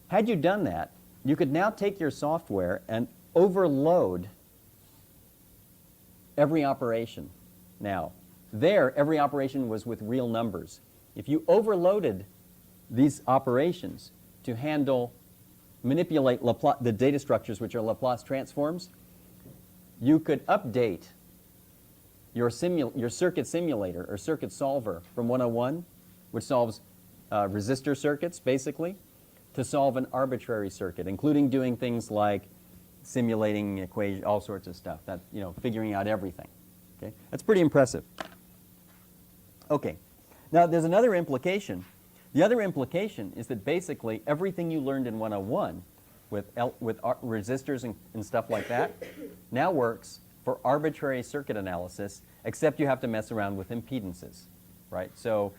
Had you done that, you could now take your software and overload every operation. Now, every operation was with real numbers. If you overloaded these operations to manipulate the data structures which are Laplace transforms, you could update your circuit simulator or circuit solver from 101, which solves resistor circuits, basically, to solve an arbitrary circuit, including doing things like simulating equation, all sorts of stuff, that, figuring out everything. Okay? That's pretty impressive. Okay. Now, there's another implication. The other implication is that basically everything you learned in 101 with resistors and stuff like that now works for arbitrary circuit analysis, except you have to mess around with impedances, right? So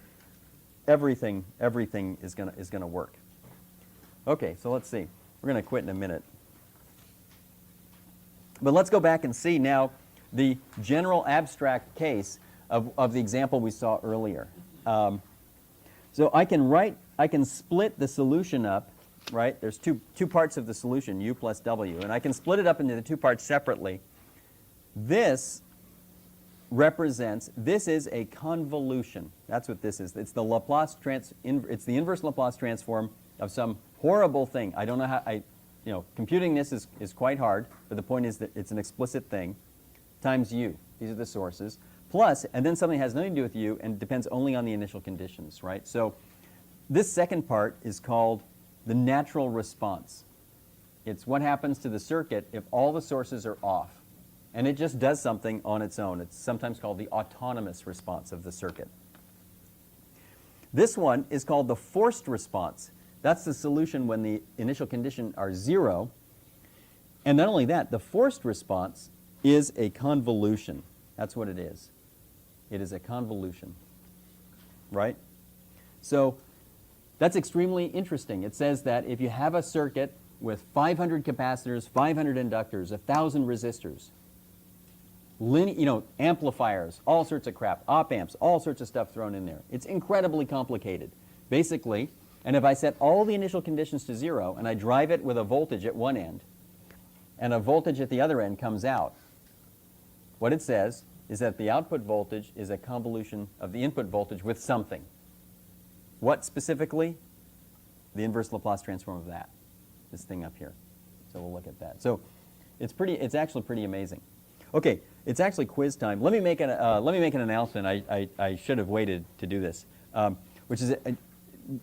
everything is gonna work. Okay, so let's see. We're gonna quit in a minute. But let's go back and see now the general abstract case of the example we saw earlier. So I can split the solution up, right? There's two parts of the solution, U plus W, and I can split it up into the two parts separately. This is a convolution. That's what this is. It's the it's the inverse Laplace transform of some horrible thing. I don't know how, computing this is quite hard, but the point is that it's an explicit thing, times U. These are the sources. Plus, and then something has nothing to do with U and depends only on the initial conditions, right? So this second part is called the natural response. It's what happens to the circuit if all the sources are off. And it just does something on its own. It's sometimes called the autonomous response of the circuit. This one is called the forced response. That's the solution when the initial conditions are 0. And not only that, the forced response is a convolution. That's what it is. It is a convolution, right? So that's extremely interesting. It says that if you have a circuit with 500 capacitors, 500 inductors, 1,000 resistors, amplifiers, all sorts of crap, op amps, all sorts of stuff thrown in there. It's incredibly complicated. Basically, and if I set all the initial conditions to 0 and I drive it with a voltage at one end and a voltage at the other end comes out, what it says is that the output voltage is a convolution of the input voltage with something. What specifically? The inverse Laplace transform of that, this thing up here. So we'll look at that. So it's actually pretty amazing. Okay, it's actually quiz time. Let me make an announcement. I should have waited to do this, which is,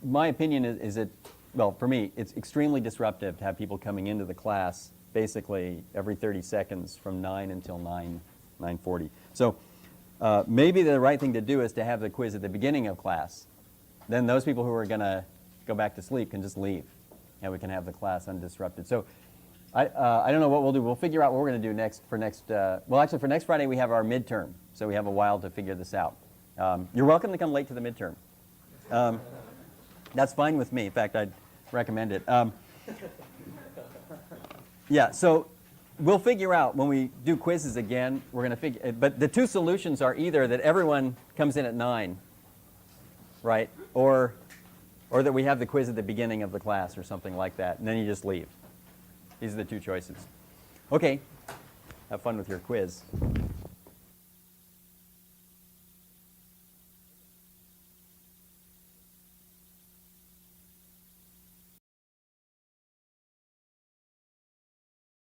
my opinion is that, well, for me, it's extremely disruptive to have people coming into the class basically every 30 seconds from 9 until 9:40. So maybe the right thing to do is to have the quiz at the beginning of class. Then those people who are going to go back to sleep can just leave, and we can have the class undisrupted. So I don't know what we'll do. We'll figure out what we're going to do for next Friday we have our midterm, so we have a while to figure this out. You're welcome to come late to the midterm. That's fine with me. In fact, I'd recommend it. Yeah, so we'll figure out when we do quizzes again, we're going to figure, but the two solutions are either that everyone comes in at 9, right, or that we have the quiz at the beginning of the class or something like that, and then you just leave. These are the two choices. Okay, have fun with your quiz.